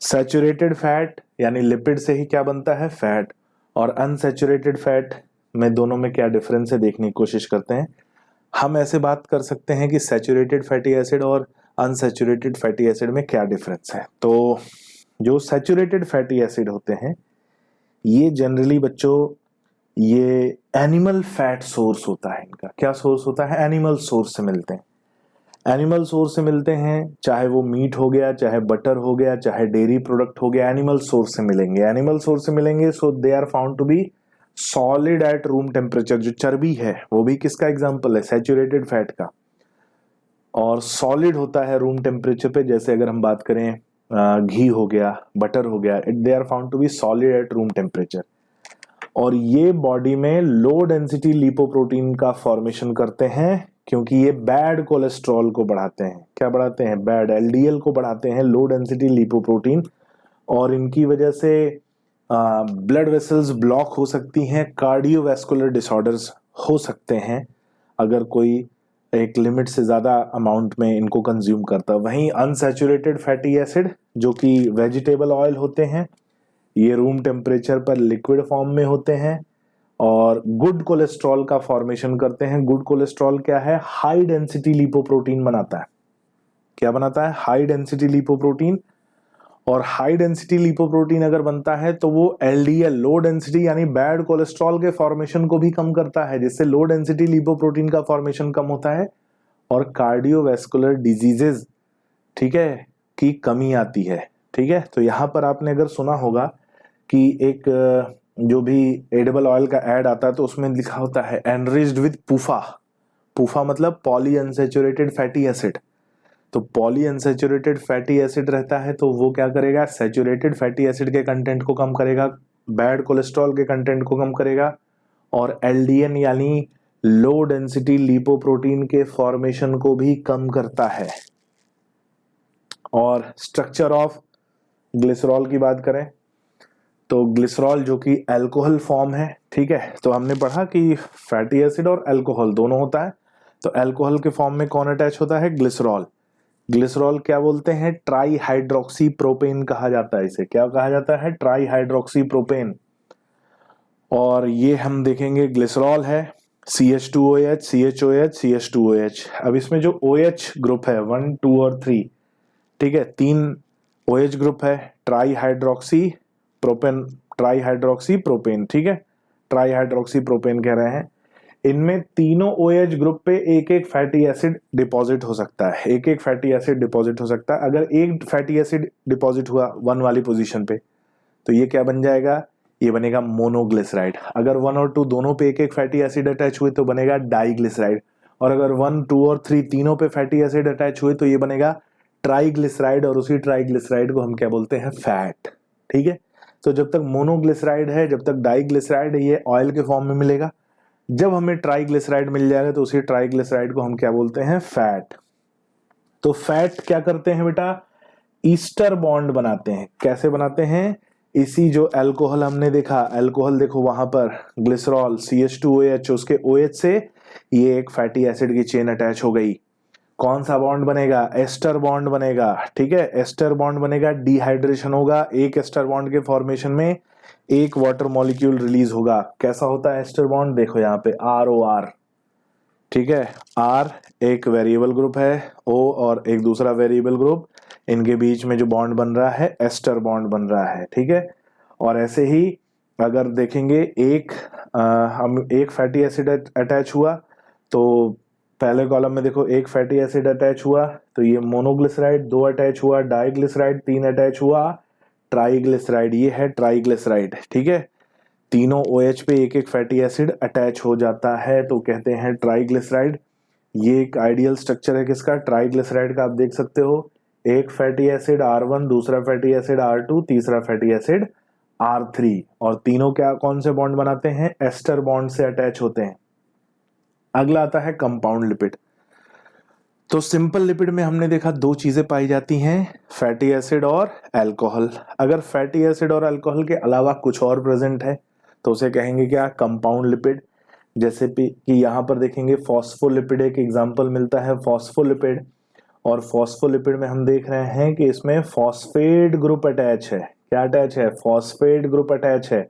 सैचुरेटेड फैट यानी लिपिड से ही क्या बनता है? फैट। और अनसैचुरेटेड फैट में दोनों में क्या डिफरेंस है देखने की कोशिश करते हैं। हम ऐसे बात कर सकते हैं कि सैचुरेटेड फैटी एसिड और अनसैचुरेटेड फैटी एसिड में क्या डिफरेंस है। तो जो सैचुरेटेड फैटी एसिड होते हैं ये जनरली बच्चों ये एनिमल फैट सोर्स होता है। इनका क्या सोर्स होता है? एनिमल सोर्स से मिलते हैं। एनिमल सोर्स से मिलते हैं, चाहे वो मीट हो गया, चाहे बटर हो गया, चाहे डेयरी प्रोडक्ट हो गया, एनिमल सोर्स से मिलेंगे। एनिमल सोर्स से मिलेंगे so they are found to be solid at room temperature. जो चर्बी है वो भी किसका एग्जाम्पल है? सैचुरेटेड फैट का। और सॉलिड होता है रूम टेम्परेचर पे, जैसे अगर हम बात करें घी हो गया, बटर हो गया, they are found to be solid at room temperature. और ये बॉडी में लो डेंसिटी लिपोप्रोटीन का फॉर्मेशन करते हैं क्योंकि ये बैड कोलेस्ट्रॉल को बढ़ाते हैं। क्या बढ़ाते हैं? बैड एलडीएल को बढ़ाते हैं, लो डेंसिटी लिपोप्रोटीन। और इनकी वजह से ब्लड वेसल्स ब्लॉक हो सकती हैं, कार्डियोवैस्कुलर डिसऑर्डर्स हो सकते हैं अगर कोई एक लिमिट से ज़्यादा अमाउंट में इनको कंज्यूम करता है। वहीं अनसैचुरेटेड फैटी एसिड जो कि वेजिटेबल ऑयल होते हैं, ये रूम टेम्परेचर पर लिक्विड फॉर्म में होते हैं और गुड कोलेस्ट्रॉल का फॉर्मेशन करते हैं। गुड कोलेस्ट्रॉल क्या है? हाई डेंसिटी लिपोप्रोटीन बनाता है। क्या बनाता है? High density lipoprotein. और हाई डेंसिटी लिपोप्रोटीन अगर बनता है तो वो एलडीएल लो डेंसिटी यानी बैड कोलेस्ट्रॉल के फॉर्मेशन को भी कम करता है, जिससे लो डेंसिटी लिपोप्रोटीन का फॉर्मेशन कम होता है और कार्डियोवैस्कुलर डिजीजेज, ठीक है, की कमी आती है। ठीक है, तो यहां पर आपने अगर सुना होगा कि एक जो भी एडिबल ऑयल का एड आता है तो उसमें लिखा होता है एनरिच्ड विद पूफा। पूफा मतलब पॉली अनसैचुरेटेड फैटी एसिड। तो पॉली अनसैचुरेटेड फैटी एसिड रहता है तो वो क्या करेगा? सैचुरेटेड फैटी एसिड के कंटेंट को कम करेगा, बैड कोलेस्ट्रॉल के कंटेंट को कम करेगा और एलडीएन यानी लो डेंसिटी लिपोप्रोटीन के फॉर्मेशन को भी कम करता है। और स्ट्रक्चर ऑफ ग्लिसरॉल की बात करें तो ग्लिसरॉल जो कि अल्कोहल फॉर्म है, ठीक है, तो हमने पढ़ा कि फैटी एसिड और अल्कोहल दोनों होता है। तो अल्कोहल के फॉर्म में कौन अटैच होता है? ग्लिसरॉल। ग्लिसरॉल क्या बोलते हैं? ट्राई हाइड्रोक्सी प्रोपेन कहा जाता है। इसे क्या कहा जाता है? Try hydroxy propane. और ये हम देखेंगे ग्लिसरॉल है CH2OH, CHOH, CH2OH। अब इसमें जो OH ग्रुप है 1, 2 और 3, ठीक है, 3 OH ग्रुप है, try hydroxy propane, try hydroxy propane, ठीक है, ट्राई हाइड्रोक्सी प्रोपेन कह रहे हैं। इनमें तीनों OH ग्रुप पे एक एक फैटी एसिड डिपॉजिट हो सकता है, एक एक फैटी एसिड डिपॉजिट हो सकता है। अगर एक फैटी एसिड डिपॉजिट हुआ 1 वाली पोजीशन पे तो ये क्या बन जाएगा? ये बनेगा मोनोग्लिसराइड। अगर 1 और 2 दोनों पे एक एक फैटी एसिड अटैच हुए तो बनेगा डाइग्लिसराइड। और अगर 1, 2 और 3 तीनों पे फैटी एसिड अटैच हुए तो ये बनेगा ट्राइग्लिसराइड। और उसी ट्राइग्लिसराइड को हम क्या बोलते हैं? फैट। ठीक है, तो जब तक मोनोग्लिसराइड है, जब तक डाइग्लिसराइड है, ये ऑयल के फॉर्म में मिलेगा। जब हमें ट्राइग्लिसराइड मिल जाएगा तो उसी ट्राइग्लिसराइड को हम क्या बोलते हैं? फैट। तो फैट क्या करते हैं बेटा? ईस्टर बॉन्ड बनाते हैं। कैसे बनाते हैं? इसी जो अल्कोहल हमने देखा, अल्कोहल देखो वहां पर ग्लिसरॉल CH2OH, उसके OH से ये एक फैटी एसिड की चेन अटैच हो गई। कौन सा बॉन्ड बनेगा? एस्टर बॉन्ड बनेगा। ठीक है, एस्टर बॉन्ड बनेगा, डिहाइड्रेशन होगा, एक एस्टर बॉन्ड के फॉर्मेशन में एक वाटर मॉलिक्यूल रिलीज होगा। कैसा होता है एस्टर बॉन्ड? देखो यहाँ पे ROR, ठीक है। R एक वेरिएबल ग्रुप है, O और एक दूसरा वेरिएबल ग्रुप, इनके बीच में जो बॉन्ड बन रहा है एस्टर बॉन्ड बन रहा है, ठीक है। और ऐसे ही अगर देखेंगे हम एक फैटी एसिड अटैच हुआ, तो पहले कॉलम में देखो एक फैटी एसिड अटैच हुआ, तो ये मोनोग्लिसराइड, 2 अटैच हुआ, डाइग्लिसराइड 3 अटैच हुआ, ट्राइग्लिसराइड ये है ट्राइग्लिसराइड, ठीक है। तीनों OH पे एक एक फैटी एसिड अटैच हो जाता है तो कहते हैं ट्राइग्लिसराइड। ये एक आइडियल स्ट्रक्चर है किसका, ट्राइग्लिसराइड का। आप देख सकते हो एक फैटी एसिड R1, दूसरा फैटी एसिड R2, तीसरा फैटी एसिड R3, और तीनों क्या कौन से बॉन्ड बनाते हैं, एस्टर बॉन्ड से अटैच होते हैं। अगला आता है कंपाउंड लिपिड। तो सिंपल लिपिड में हमने देखा 2 चीजें पाई जाती हैं, फैटी एसिड और अल्कोहल। अगर फैटी एसिड और अल्कोहल के अलावा कुछ और प्रेजेंट है तो उसे कहेंगे क्या, कंपाउंड लिपिड। जैसे कि यहाँ पर देखेंगे फॉस्फोलिपिड एक एग्जांपल मिलता है, फॉस्फोलिपिड। और फॉस्फोलिपिड में हम देख रहे हैं कि इसमें फॉस्फेट ग्रुप अटैच है। क्या अटैच है, फॉस्फेट ग्रुप अटैच है।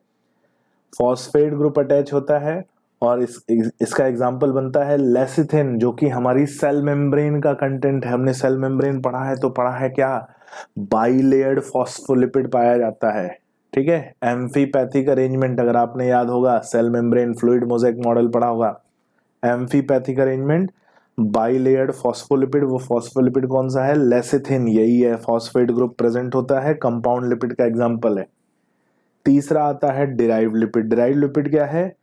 फॉस्फेट ग्रुप अटैच होता है और इसका एग्जांपल बनता है लेसिथिन, जो कि हमारी सेल मेम्ब्रेन का कंटेंट है। हमने सेल मेम्ब्रेन पढ़ा है, तो पढ़ा है क्या, बाइलेयर्ड फॉस्फोलिपिड पाया जाता है, ठीक है। एम्फीपैथिक अरेंजमेंट अगर आपने याद होगा, cell membrane fluid mosaic model पढ़ा होगा, एम्फीपैथिक अरेंजमेंट, बाइलेयर्ड फॉस्फोलिपिड। वो फॉस्फोलिपिड कौन सा है, लेसिथिन, यही है, फॉस्फेट ग्रुप प्रेजेंट होता है, कंपाउंड लिपिड का एग्जांपल है। तीसरा आता है डिराइव्ड लिपिड। डिराइव्ड लिपिड क्या है,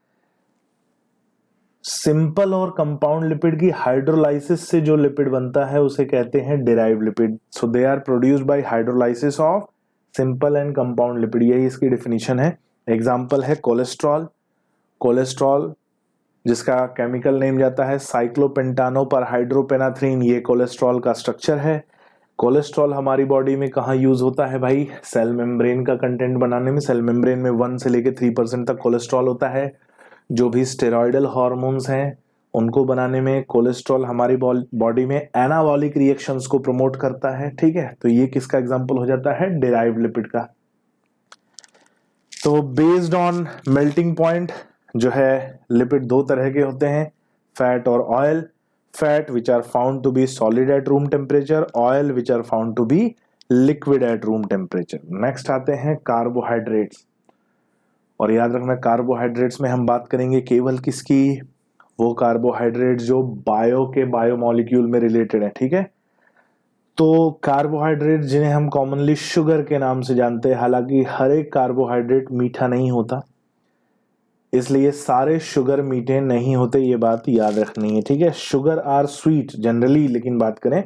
सिंपल और कंपाउंड लिपिड की हाइड्रोलाइसिस से जो लिपिड बनता है उसे कहते हैं derived lipid. So they are produced by hydrolysis of simple and compound lipid, यही इसकी डेफिनेशन है। एग्जांपल है कोलेस्ट्रॉल। कोलेस्ट्रॉल जिसका केमिकल नेम जाता है साइक्लोपेंटानो पर हाइड्रोपेनाथ्रीन, ये कोलेस्ट्रॉल का स्ट्रक्चर है। कोलेस्ट्रॉल हमारी बॉडी में कहाँ यूज होता है भाई, सेल मेम्ब्रेन का कंटेंट बनाने में। सेल मेम्ब्रेन में 1 से लेकर 3% तक कोलेस्ट्रॉल होता है। जो भी स्टेरॉइडल हार्मोन्स हैं उनको बनाने में कोलेस्ट्रॉल हमारी बॉडी में एनाबॉलिक रिएक्शंस को प्रमोट करता है, ठीक है। तो ये किसका एग्जांपल हो जाता है, डिराइव्ड लिपिड का। तो बेस्ड ऑन मेल्टिंग पॉइंट जो है, लिपिड 2 तरह के होते हैं, फैट और oil. Fat which are found to be solid at room temperature, oil which are found to be liquid at room temperature. Next आते हैं कार्बोहाइड्रेट्स। और याद रखना कार्बोहाइड्रेट्स में हम बात करेंगे केवल किसकी, वो कार्बोहाइड्रेट्स जो बायो के बायोमोलिक्यूल में रिलेटेड है, ठीक है। तो कार्बोहाइड्रेट जिन्हें हम कॉमनली शुगर के नाम से जानते हैं, हालांकि हर एक कार्बोहाइड्रेट मीठा नहीं होता, इसलिए सारे शुगर मीठे नहीं होते, ये बात याद रखनी है, ठीक है। शुगर आर स्वीट जनरली, लेकिन बात करें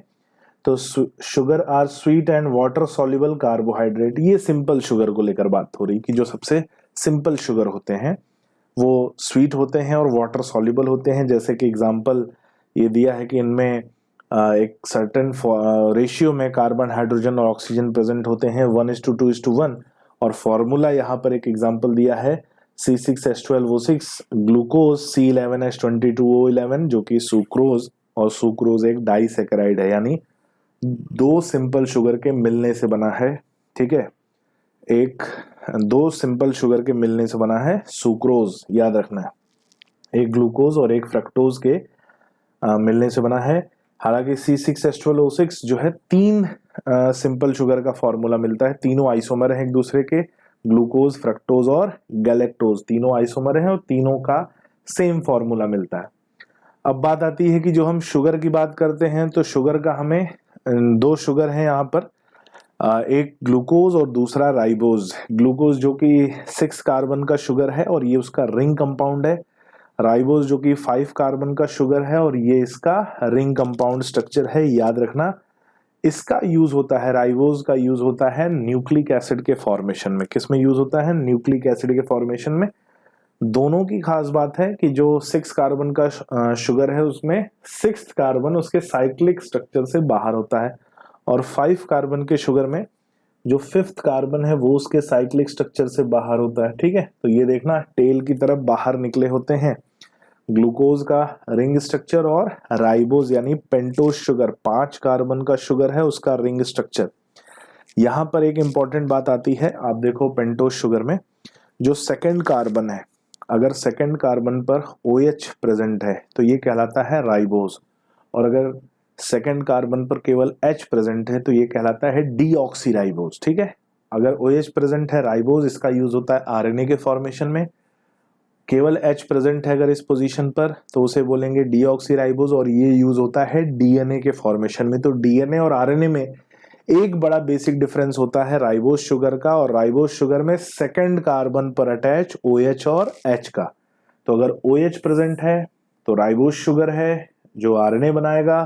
तो sugar are sweet and water soluble carbohydrate. ये सिंपल शुगर को लेकर बात हो रही कि जो सबसे सिंपल शुगर होते हैं वो स्वीट होते हैं और वाटर सॉल्युबल होते हैं। जैसे कि एग्जांपल ये दिया है कि इनमें एक सर्टेन रेशियो में कार्बन, हाइड्रोजन और ऑक्सीजन प्रेजेंट होते हैं, 1:2:1। और फॉर्मूला यहाँ पर एक एग्जांपल दिया है C6H12O6 ग्लूकोज, C11H22O11 जो कि सुक्रोज, और सुक्रोज एक डाइसैकेराइड है, यानी 2 सिंपल शुगर के मिलने से बना है, ठीक है। 2 सिंपल शुगर के मिलने से बना है सुक्रोज, याद रखना है। एक ग्लूकोज और एक फ्रक्टोज के मिलने से बना है। हालांकि C6H12O6 जो है 3 सिंपल शुगर का फॉर्मूला मिलता है, तीनों आइसोमर हैं एक दूसरे के, ग्लूकोज, फ्रक्टोज और गैलेक्टोज तीनों आइसोमर हैं और तीनों का सेम फॉर्मूला मिलता है। अब बात आती है कि जो हम शुगर की बात करते हैं तो शुगर का हमें 2 शुगर हैं यहाँ पर, एक ग्लूकोज और दूसरा राइबोज। ग्लूकोज जो कि 6 कार्बन का शुगर है और ये उसका रिंग कंपाउंड है, राइबोज जो कि 5 कार्बन का शुगर है और ये इसका रिंग कंपाउंड स्ट्रक्चर है, याद रखना। इसका यूज होता है, राइबोज का यूज होता है न्यूक्लिक एसिड के फॉर्मेशन में। किस में यूज होता है, न्यूक्लिक एसिड के फॉर्मेशन में। दोनों की खास बात है कि जो 6 कार्बन का शुगर है उसमें 6th कार्बन उसके साइक्लिक स्ट्रक्चर से बाहर होता है, और 5 कार्बन के शुगर में जो 5th कार्बन है वो उसके साइक्लिक स्ट्रक्चर से बाहर होता है, ठीक है। तो ये देखना टेल की तरफ बाहर निकले होते हैं ग्लूकोज का रिंग स्ट्रक्चर और राइबोज यानी पेंटोज शुगर 5 कार्बन का शुगर है उसका रिंग स्ट्रक्चर। यहां पर एक इंपॉर्टेंट बात आती है, आप देखो पेंटोज शुगर में जो 2nd कार्बन है अगर सेकंड कार्बन पर OH प्रेजेंट है तो ये कहलाता है राइबोज, और अगर सेकंड कार्बन पर केवल H प्रेजेंट है तो ये कहलाता है डीऑक्सीराइबोज। ठीक है, अगर OH प्रेजेंट है राइबोज, इसका यूज होता है RNA के फॉर्मेशन में। केवल H प्रेजेंट है अगर इस पोजीशन पर तो उसे बोलेंगे डीऑक्सीराइबोज, और ये यूज होता है DNA के फॉर्मेशन में। तो DNA और RNA में एक बड़ा बेसिक डिफरेंस होता है राइबोज शुगर का, और राइबोज शुगर में सेकंड कार्बन पर अटैच OH और H का। तो अगर OH प्रेजेंट है तो राइबोज शुगर है जो RNA बनाएगा,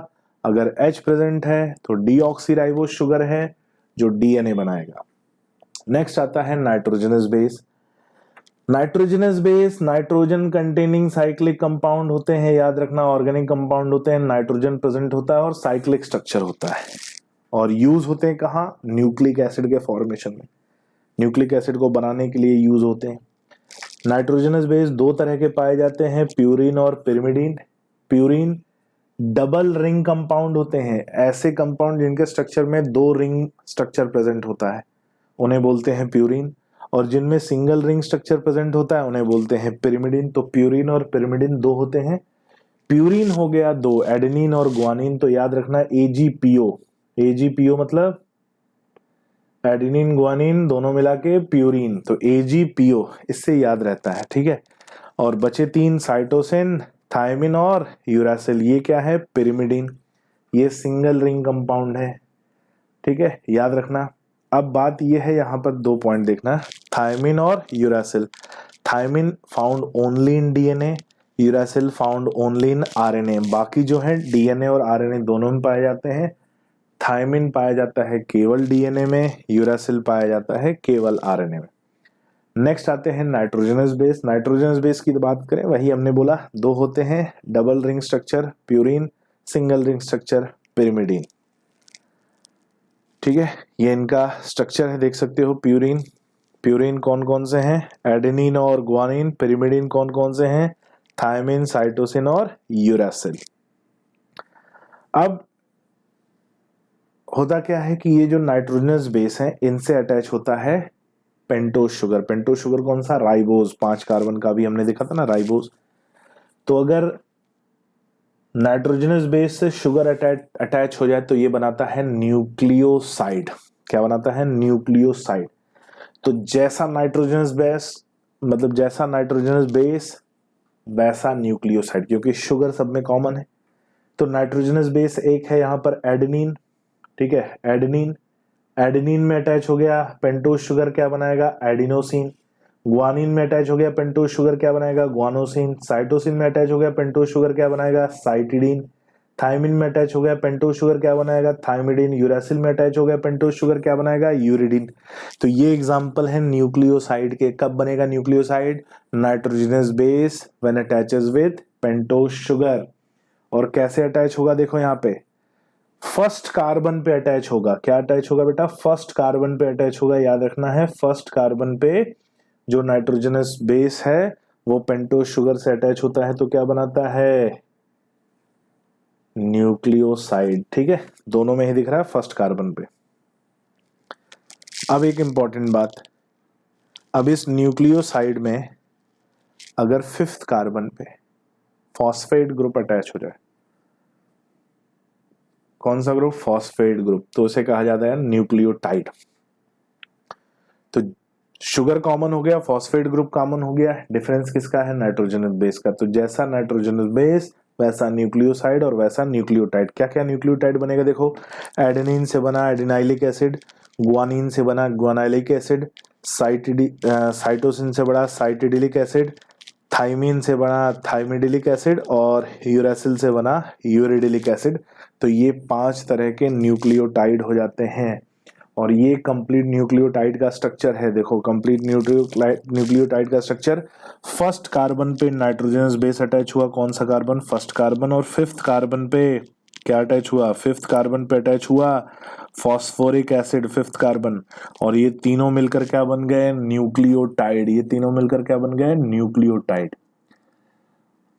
अगर H प्रेजेंट है तो डीऑक्सीराइबोज शुगर है जो DNA बनाएगा। नेक्स्ट आता है nitrogenous base. Nitrogenous base nitrogen containing cyclic compound होते हैं, याद रखना, ऑर्गेनिक कंपाउंड होते हैं, नाइट्रोजन प्रेजेंट होता है और साइक्लिक स्ट्रक्चर होता है, और यूज होते हैं कहाँ? न्यूक्लिक एसिड के फॉर्मेशन में, न्यूक्लिक एसिड को बनाने के लिए यूज होते हैं। नाइट्रोजनस बेस दो तरह के पाए जाते हैं, प्यूरिन और pyrimidine. Purine double ring compound होते हैं, ऐसे कंपाउंड जिनके स्ट्रक्चर में दो रिंग स्ट्रक्चर प्रेजेंट होता है उन्हें बोलते हैं प्यूरिन, और जिनमें सिंगल रिंग स्ट्रक्चर प्रेजेंट होता है उन्हें बोलते हैं पिरिमिडीन। तो प्यूरिन और पिरिमिडीन दो होते हैं। प्यूरिन हो गया दो, एडेनिन और ग्वानिन, तो याद रखना AgPO। AgPO मतलब एडेनिन ग्वानिन दोनों मिला के प्यूरिन, तो AgPO, इससे याद रहता है। ठीक है, और बचे तीन, साइटोसिन, थायमिन और यूरासिल, ये क्या है? पिरिमिडीन। ये सिंगल रिंग कंपाउंड है। ठीक है, याद रखना। अब बात ये है, यहाँ पर दो पॉइंट देखना, थायमिन और uracil. Thymine found only in DNA, uracil found only in RNA। बाकी जो है DNA और RNA दोनों में पाए जाते हैं। थायमिन पाया जाता है केवल DNA में, यूरासिल पाया जाता है केवल RNA में। नेक्स्ट आते हैं नाइट्रोजनस बेस। नाइट्रोजनस बेस की बात करें, वही हमने बोला दो होते हैं, double ring structure purine, single ring structure pyrimidine. ठीक है, ये इनका स्ट्रक्चर है, देख सकते हो। प्यूरिन, प्यूरिन कौन कौन से हैं? एडेनिन और ग्वानिन। पिरिमिडीन कौन कौन से हैं? थायमिन, साइटोसिन और यूरासिल। अब होता क्या है कि ये जो नाइट्रोजनस बेस है इनसे अटैच होता है पेंटोज शुगर। पेंटोज शुगर कौन सा? राइबोज, 5 कार्बन का भी हमने देखा था ना, राइबोज। तो अगर नाइट्रोजनस बेस से शुगर अटैच हो जाए तो ये बनाता है न्यूक्लियोसाइड। क्या बनाता है? न्यूक्लियोसाइड। तो जैसा नाइट्रोजनस बेस, मतलब जैसा नाइट्रोजनस बेस वैसा न्यूक्लियोसाइड, क्योंकि शुगर सब में कॉमन है। तो नाइट्रोजनस बेस एक है यहाँ पर एडेनिन। ठीक है, एडेनिन, एडेनिन में अटैच हो गया पेंटोज शुगर, क्या बनाएगा? एडिनोसिन। ग्वानिन में अटैच हो गया पेंटोज शुगर, क्या बनाएगा? ग्वानोसिन। साइटोसिन में अटैच हो गया पेंटोज शुगर, क्या बनाएगा? साइटिडीन। थायमिन में अटैच हो गया पेंटोज शुगर, क्या बनाएगा? थायमिडीन। यूरासिल में अटैच हो गया पेंटोज शुगर, क्या बनाएगा? यूरिडीन। तो ये एग्जांपल है न्यूक्लियोसाइड के। कब बनेगा nucleoside? Nitrogenous base when attaches with pentose sugar. और कैसे अटैच होगा? देखो यहाँ पे फर्स्ट कार्बन पे अटैच होगा। क्या अटैच होगा बेटा? फर्स्ट कार्बन पे अटैच होगा। याद रखना है, फर्स्ट कार्बन पे जो नाइट्रोजनस बेस है वो पेंटोज शुगर से अटैच होता है तो क्या बनाता है? न्यूक्लियोसाइड। ठीक है, दोनों में ही दिख रहा है फर्स्ट कार्बन पे। अब एक इंपॉर्टेंट बात, अब इस न्यूक्लियोसाइड में अगर फिफ्थ कार्बन पे फॉस्फेट ग्रुप अटैच हो जाए, कौन सा ग्रुप? फॉस्फेट ग्रुप, तो उसे कहा जाता है न्यूक्लियोटाइड। तो शुगर कॉमन हो गया, फॉस्फेट ग्रुप कॉमन हो गया, डिफरेंस किसका है? नाइट्रोजनस बेस का। तो जैसा नाइट्रोजनस बेस वैसा न्यूक्लियोसाइड और वैसा न्यूक्लियोटाइड। क्या क्या न्यूक्लियोटाइड बनेगा? देखो, एडेनिन से बना एडिनाइलिक एसिड, ग्वानिन से बना ग्वानाइलिक एसिड, साइटोसिन से बना साइटिडिलिक एसिड, थाइमिन से बना थाइमिडिलिक एसिड, और यूरासिल से बना यूरिडिलिक एसिड। तो ये 5 तरह के न्यूक्लियोटाइड हो जाते हैं, और ये कंप्लीट न्यूक्लियोटाइड का स्ट्रक्चर है। देखो, कंप्लीट न्यूक्लियोटाइड का स्ट्रक्चर, फर्स्ट कार्बन पे नाइट्रोजनस बेस अटैच हुआ, कौन सा कार्बन? First carbon. और फिफ्थ कार्बन पे क्या अटैच हुआ? फिफ्थ कार्बन पे अटैच हुआ फॉस्फोरिक एसिड, फिफ्थ कार्बन। और ये तीनों मिलकर क्या बन गए? न्यूक्लियोटाइड। ये तीनों मिलकर क्या बन गए? न्यूक्लियोटाइड।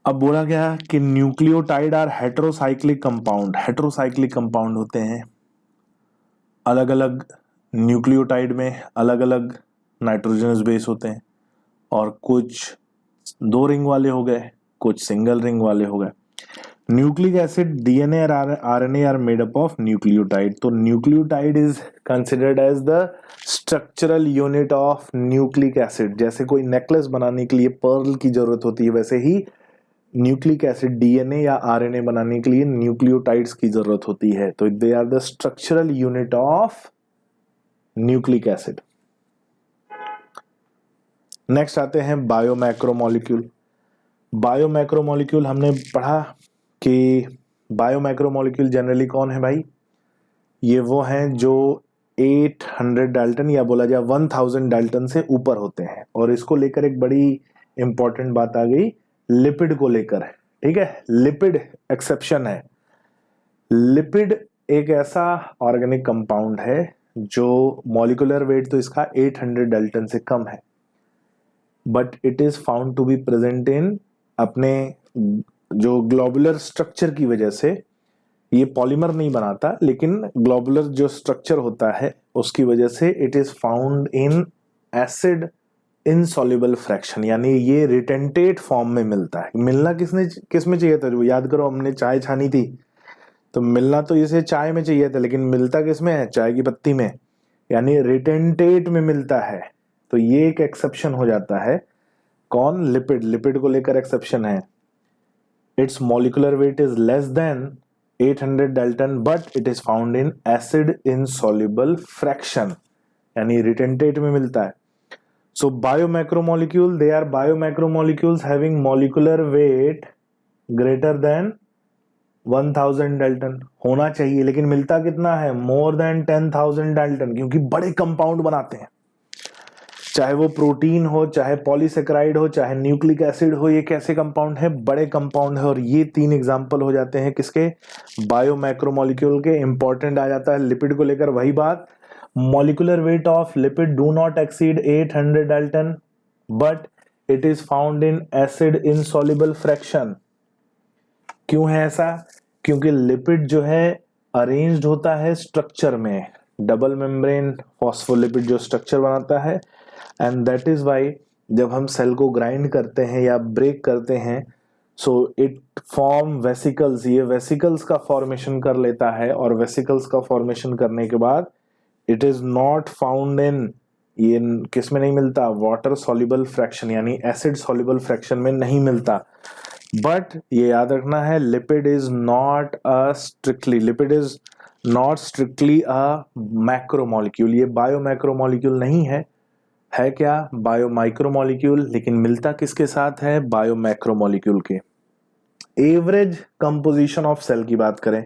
अब बोला गया कि nucleotide are heterocyclic compound. Heterocyclic compound होते हैं, अलग अलग न्यूक्लियोटाइड में अलग अलग नाइट्रोजनस बेस होते हैं, और कुछ दो रिंग वाले हो गए, कुछ सिंगल रिंग वाले हो गए। न्यूक्लिक एसिड, डीएनए और RNA are made up of nucleotide. तो nucleotide is considered as the structural unit of nucleic acid. जैसे कोई नेकलेस बनाने के लिए पर्ल की जरूरत होती है, वैसे ही न्यूक्लिक एसिड डीएनए या आरएनए बनाने के लिए न्यूक्लियोटाइड्स की जरूरत होती है। तो they are the structural unit of nucleic acid. Next आते हैं बायोमैक्रोमोलिक्यूल। बायोमैक्रोमोलिक्यूल हमने पढ़ा कि बायोमैक्रोमोलिक्यूल जनरली कौन है भाई? ये वो हैं जो 800 डाल्टन या बोला जाए 1000 डाल्टन से ऊपर होते हैं। और इसको लेकर एक बड़ी इंपॉर्टेंट बात आ गई लिपिड को लेकर, ठीक है। लिपिड एक्सेप्शन है। लिपिड एक ऐसा ऑर्गेनिक कंपाउंड है जो मॉलिक्यूलर वेट तो इसका 800 डाल्टन से कम है, but it is found to be present in अपने जो ग्लोबुलर स्ट्रक्चर की वजह से ये पॉलीमर नहीं बनाता, लेकिन ग्लोबुलर जो स्ट्रक्चर होता है उसकी वजह से it is found in acid insoluble fraction, यानी ये रिटेंटेट फॉर्म में मिलता है। मिलना किस में चाहिए था? जो याद करो, हमने चाय छानी थी तो मिलना तो इसे चाय में चाहिए था, लेकिन मिलता किस में है? चाय की पत्ती में, यानी रिटेंटेट में मिलता है। तो ये एक एक्सेप्शन हो जाता है। कौन? लिपिड। लिपिड को लेकर एक्सेप्शन है। Its molecular weight is less than 800 dalton but it is found in acid insoluble fraction, यानी रिटेंटेट में मिलता है। So biomacromolecule, they are biomacromolecules having molecular weight greater than 1000 dalton होना चाहिए, लेकिन मिलता कितना है? मोर देन 10,000 डाल्टन, क्योंकि बड़े कंपाउंड बनाते हैं। चाहे वो प्रोटीन हो, चाहे पॉलीसेकेराइड हो, चाहे न्यूक्लिक एसिड हो, ये कैसे कंपाउंड है? बड़े कंपाउंड है। और ये तीन एग्जांपल हो जाते हैं किसके? बायोमैक्रोमोलिक्यूल के। इंपॉर्टेंट आ जाता है लिपिड को लेकर वही बात, molecular weight of lipid do not exceed 800 dalton but it is found in acid insoluble fraction. क्यों है ऐसा? क्योंकि लिपिड जो है अरेंज्ड होता है स्ट्रक्चर में, डबल मेम्ब्रेन फॉस्फोलिपिड जो स्ट्रक्चर बनाता है, एंड दैट इज वाई जब हम सेल को ग्राइंड करते हैं या ब्रेक करते हैं, सो इट फॉर्म वेसिकल्स। ये वेसिकल्स का फॉर्मेशन कर लेता है, और वेसिकल्स का फॉर्मेशन करने के बाद it is not found in, ये किस में नहीं मिलता? वाटर सॉल्युबल फ्रैक्शन, यानी एसिड सॉल्युबल फ्रैक्शन में नहीं मिलता। बट ये याद रखना है, lipid is not strictly a macromolecule. ये बायोमैक्रोमोलिक्यूल नहीं है। है क्या? बायोमाइक्रोमोलिक्यूल, लेकिन मिलता किसके साथ है? बायोमैक्रोमोलिक्यूल के। एवरेज कंपोजिशन ऑफ सेल की बात करें,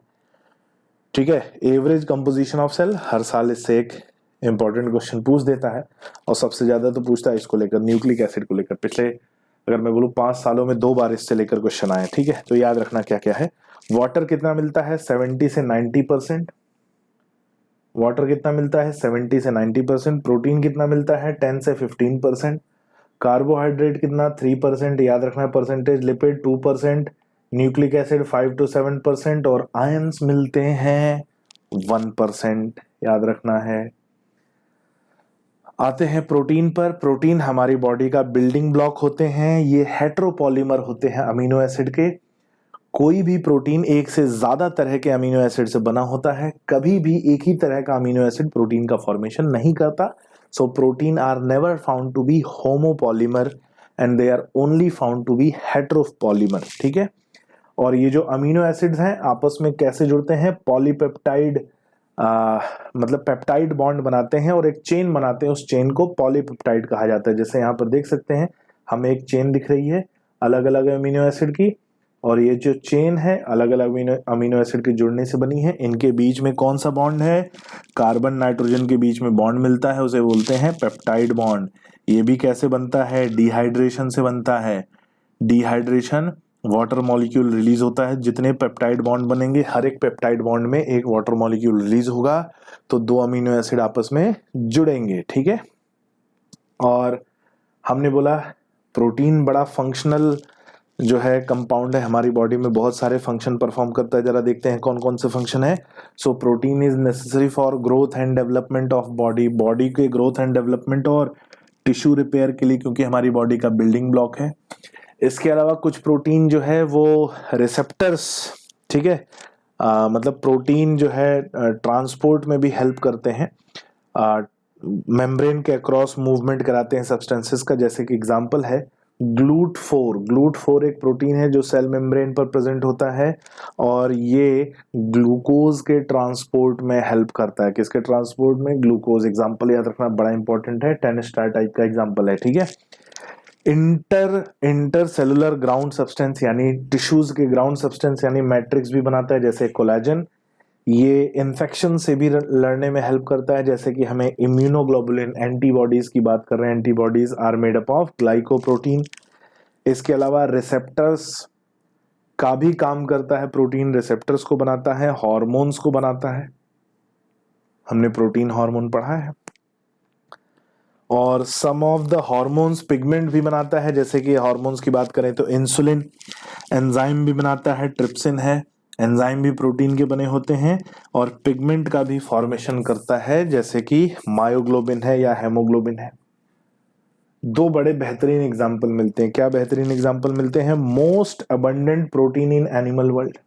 ठीक है, एवरेज कंपोजिशन ऑफ सेल हर साल इससे एक इंपॉर्टेंट क्वेश्चन पूछ देता है, और सबसे ज्यादा तो पूछता है इसको लेकर, न्यूक्लिक एसिड को लेकर। पिछले अगर मैं बोलूं 5 सालों में 2 बार इससे लेकर क्वेश्चन आए, ठीक है। तो याद रखना क्या क्या है। वाटर कितना मिलता है? 70 से 90%। वाटर कितना मिलता है? 70 से 90%। प्रोटीन कितना मिलता है? 10 से 15%। कार्बोहाइड्रेट कितना? 3%, याद रखना percentage. Lipid 2%, nucleic acid 5 to 7%, और आयंस मिलते हैं 1%, याद रखना है। आते हैं प्रोटीन पर। प्रोटीन हमारी बॉडी का बिल्डिंग ब्लॉक होते हैं। ये हेटेरोपॉलीमर होते हैं अमीनो एसिड के। कोई भी प्रोटीन एक से ज्यादा तरह के अमीनो एसिड से बना होता है, कभी भी एक ही तरह का अमीनो एसिड प्रोटीन का फॉर्मेशन नहीं करता। So protein are never found to be homopolymer and they are only found to be heteropolymer, ठीक है। और ये जो अमीनो एसिड्स हैं आपस में कैसे जुड़ते हैं? पॉलीपेप्टाइड, मतलब पेप्टाइड बॉन्ड बनाते हैं और एक चेन बनाते हैं, उस चेन को पॉलीपेप्टाइड कहा जाता है। जैसे यहाँ पर देख सकते हैं, हमें एक चेन दिख रही है अलग अलग अमीनो एसिड की, और ये जो चेन है अलग अलग अमीनो एसिड के जुड़ने से बनी है। इनके बीच में कौन सा बॉन्ड है? कार्बन नाइट्रोजन के बीच में बॉन्ड मिलता है, उसे बोलते हैं पेप्टाइड बॉन्ड। ये भी कैसे बनता है? डिहाइड्रेशन से बनता है। डिहाइड्रेशन, वाटर मॉलिक्यूल रिलीज होता है। जितने पेप्टाइड बॉन्ड बनेंगे, हर एक पेप्टाइड बॉन्ड में एक वाटर मॉलिक्यूल रिलीज होगा, तो 2 अमीनो एसिड आपस में जुड़ेंगे, ठीक है। और हमने बोला प्रोटीन बड़ा फंक्शनल जो है कंपाउंड है, हमारी बॉडी में बहुत सारे फंक्शन परफॉर्म करता है। जरा देखते हैं कौन कौन से फंक्शन है। So protein is necessary for growth and development of body, body के ग्रोथ एंड डेवलपमेंट और टिश्यू रिपेयर के लिए, क्योंकि हमारी बॉडी का बिल्डिंग ब्लॉक है। इसके अलावा कुछ प्रोटीन जो है वो रिसेप्टर्स, ठीक है, मतलब प्रोटीन जो है ट्रांसपोर्ट में भी हेल्प करते हैं, मेम्ब्रेन के अक्रॉस मूवमेंट कराते हैं सब्सटेंसेस का। जैसे कि एग्जांपल है ग्लूट 4। ग्लूट 4 एक प्रोटीन है जो सेल मेम्ब्रेन पर प्रेजेंट होता है और ये ग्लूकोज के ट्रांसपोर्ट में हेल्प करता है। किसके ट्रांसपोर्ट में? ग्लूकोज। एग्जांपल याद रखना बड़ा इंपॉर्टेंट है, 10 स्टार टाइप का एग्जांपल है, ठीक है। इंटर सेलुलर ग्राउंड सब्सटेंस यानी टिश्यूज के ग्राउंड सब्सटेंस यानी मैट्रिक्स भी बनाता है, जैसे कोलेजन। ये इन्फेक्शन से भी लड़ने में हेल्प करता है, जैसे कि हमें इम्यूनोग्लोबुलिन, एंटीबॉडीज की बात कर रहे हैं, antibodies are made up of glycoprotein. इसके अलावा रिसेप्टर्स का भी काम करता है, प्रोटीन रिसेप्टर्स को बनाता है, हार्मोन्स को बनाता है, हमने प्रोटीन हार्मोन पढ़ा है। और सम ऑफ द हार्मोन्स पिगमेंट भी बनाता है, जैसे कि हार्मोन्स की बात करें तो इंसुलिन। एंजाइम भी बनाता है, ट्रिप्सिन है, एंजाइम भी प्रोटीन के बने होते हैं। और पिगमेंट का भी फॉर्मेशन करता है, जैसे कि मायोग्लोबिन है या हेमोग्लोबिन है। दो बड़े बेहतरीन एग्जाम्पल मिलते हैं। क्या बेहतरीन एग्जाम्पल मिलते हैं? Most abundant protein in animal world.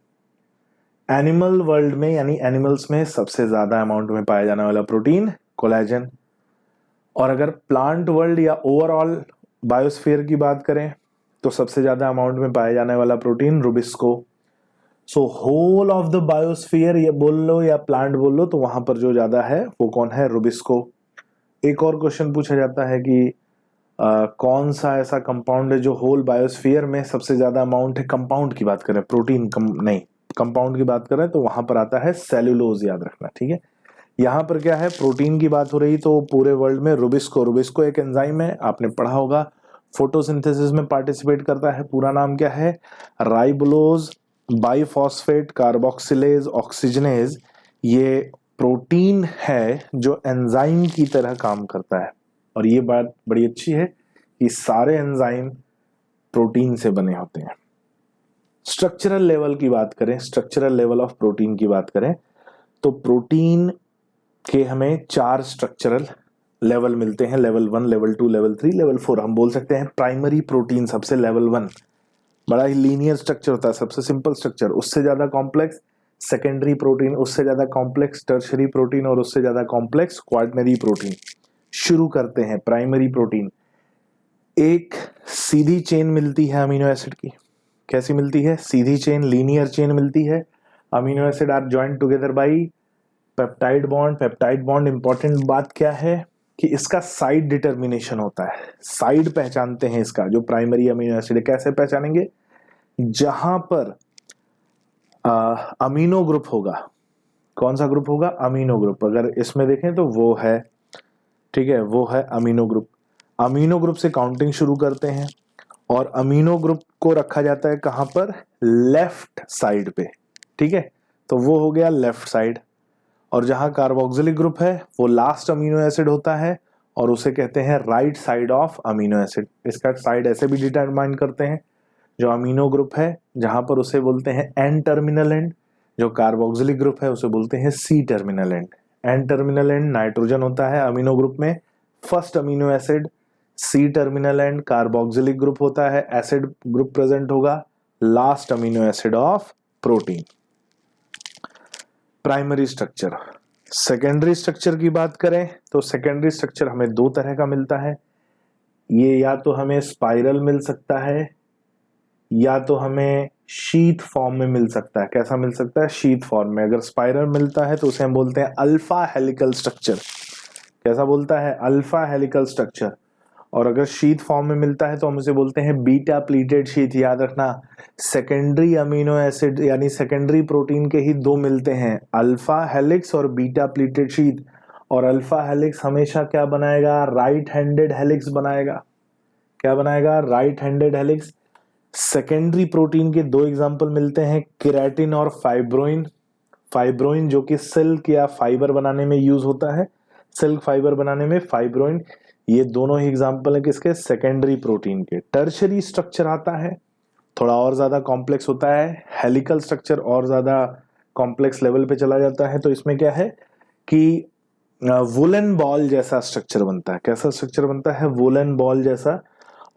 Animal world में यानी एनिमल्स में सबसे ज्यादा अमाउंट में पाया जाने वाला प्रोटीन कोलेजन। और अगर प्लांट वर्ल्ड या ओवरऑल बायोस्फीयर की बात करें तो सबसे ज्यादा अमाउंट में पाया जाने वाला protein rubisco. So whole of the biosphere ये बोल लो या प्लांट बोल लो, तो वहां पर जो ज्यादा है वो कौन है? रुबिस्को। एक और क्वेश्चन पूछा जाता है कि कौन सा ऐसा कंपाउंड है जो होल बायोस्फीयर में सबसे ज्यादा अमाउंट है? कंपाउंड की बात करें, प्रोटीन नहीं, कंपाउंड की बात करें तो वहां पर आता है सेल्यूलोज, याद रखना, ठीक है। यहां पर क्या है, प्रोटीन की बात हो रही तो पूरे वर्ल्ड में रुबिस्को एक एंजाइम है, आपने पढ़ा होगा, फोटोसिंथेसिस में पार्टिसिपेट करता है। पूरा नाम क्या है? राइबोलोज बाइफॉस्फेट कार्बोक्सिलेज ऑक्सीजनेज। ये प्रोटीन है जो एंजाइम की तरह काम करता है। और ये बात बड़ी अच्छी है कि सारे एंजाइम प्रोटीन से बने होते हैं। स्ट्रक्चरल लेवल की बात करें, स्ट्रक्चरल लेवल ऑफ प्रोटीन की बात करें तो प्रोटीन के हमें 4 स्ट्रक्चरल लेवल मिलते हैं, लेवल 1, लेवल 2, लेवल 3, लेवल 4। हम बोल सकते हैं प्राइमरी प्रोटीन सबसे लेवल 1, बड़ा ही लीनियर स्ट्रक्चर होता है, सबसे सिंपल स्ट्रक्चर। उससे ज्यादा कॉम्प्लेक्स सेकेंडरी प्रोटीन, उससे ज्यादा कॉम्प्लेक्स टर्शरी प्रोटीन और उससे ज्यादा कॉम्प्लेक्स क्वाटरनरी प्रोटीन। शुरू करते हैं प्राइमरी प्रोटीन। एक सीधी चेन मिलती है अमीनो एसिड की। कैसी मिलती है? सीधी चेन, लीनियर चेन मिलती है। Amino acid are joined together by peptide bond. Peptide bond important बात क्या है कि इसका साइड डिटर्मिनेशन होता है, साइड पहचानते हैं इसका। जो प्राइमरी अमीनो एसिड है कैसे पहचानेंगे? जहां पर अमीनो ग्रुप होगा। कौन सा ग्रुप होगा? Amino group. अगर इसमें देखें तो वो है, ठीक है, वो है अमीनो ग्रुप। अमीनो ग्रुप से काउंटिंग शुरू करते हैं और अमीनो ग्रुप को रखा जाता है कहां पर? लेफ्ट साइड पे, ठीक है। तो वो हो गया लेफ्ट साइड। और जहां कार्बोक्सिलिक ग्रुप है वो लास्ट अमीनो एसिड होता है और उसे कहते हैं right side of amino acid. इसका साइड ऐसे भी डिटरमाइन करते हैं, जो अमीनो ग्रुप है जहां पर उसे बोलते हैं एन टर्मिनल एंड, जो कार्बोक्सिलिक ग्रुप है उसे बोलते हैं C terminal end. N terminal end nitrogen होता है अमीनो ग्रुप में, first amino acid. C terminal end carboxylic group होता है, एसिड ग्रुप प्रेजेंट होगा, last amino acid of protein. Primary structure. Secondary structure की बात करें तो सेकेंडरी स्ट्रक्चर हमें 2 तरह का मिलता है। ये या तो हमें स्पाइरल मिल सकता है या तो हमें शीथ फॉर्म में मिल सकता है। कैसा मिल सकता है? शीथ फॉर्म में। अगर स्पाइरल मिलता है तो उसे हम बोलते हैं अल्फा हेलिकल स्ट्रक्चर। कैसा बोलता है? Alpha helical structure. और अगर शीथ फॉर्म में मिलता है तो हम उसे बोलते हैं बीटा प्लीटेड शीथ। याद रखना, सेकेंडरी अमीनो एसिड यानी सेकेंडरी प्रोटीन के ही 2 मिलते हैं, अल्फा हेलिक्स और बीटा प्लीटेड शीथ। और अल्फा हेलिक्स हमेशा क्या बनाएगा? राइट हैंडेड हेलिक्स बनाएगा। क्या बनाएगा? Right handed helix. Secondary protein के 2 एग्जांपल मिलते हैं, केराटिन और फाइब्रोइन। फाइब्रोइन जो कि सिल्क या फाइबर बनाने में यूज होता है, सिल्क फाइबर बनाने में फाइब्रोइन। ये दोनों ही एग्जांपल है किसके? सेकेंडरी प्रोटीन के। टर्शरी स्ट्रक्चर आता है, थोड़ा और ज्यादा कॉम्प्लेक्स होता है, हेलिकल स्ट्रक्चर और ज्यादा कॉम्प्लेक्स लेवल पे चला जाता है। तो इसमें क्या है कि वुलन बॉल जैसा स्ट्रक्चर बनता है। कैसा स्ट्रक्चर बनता है? वुलन बॉल जैसा।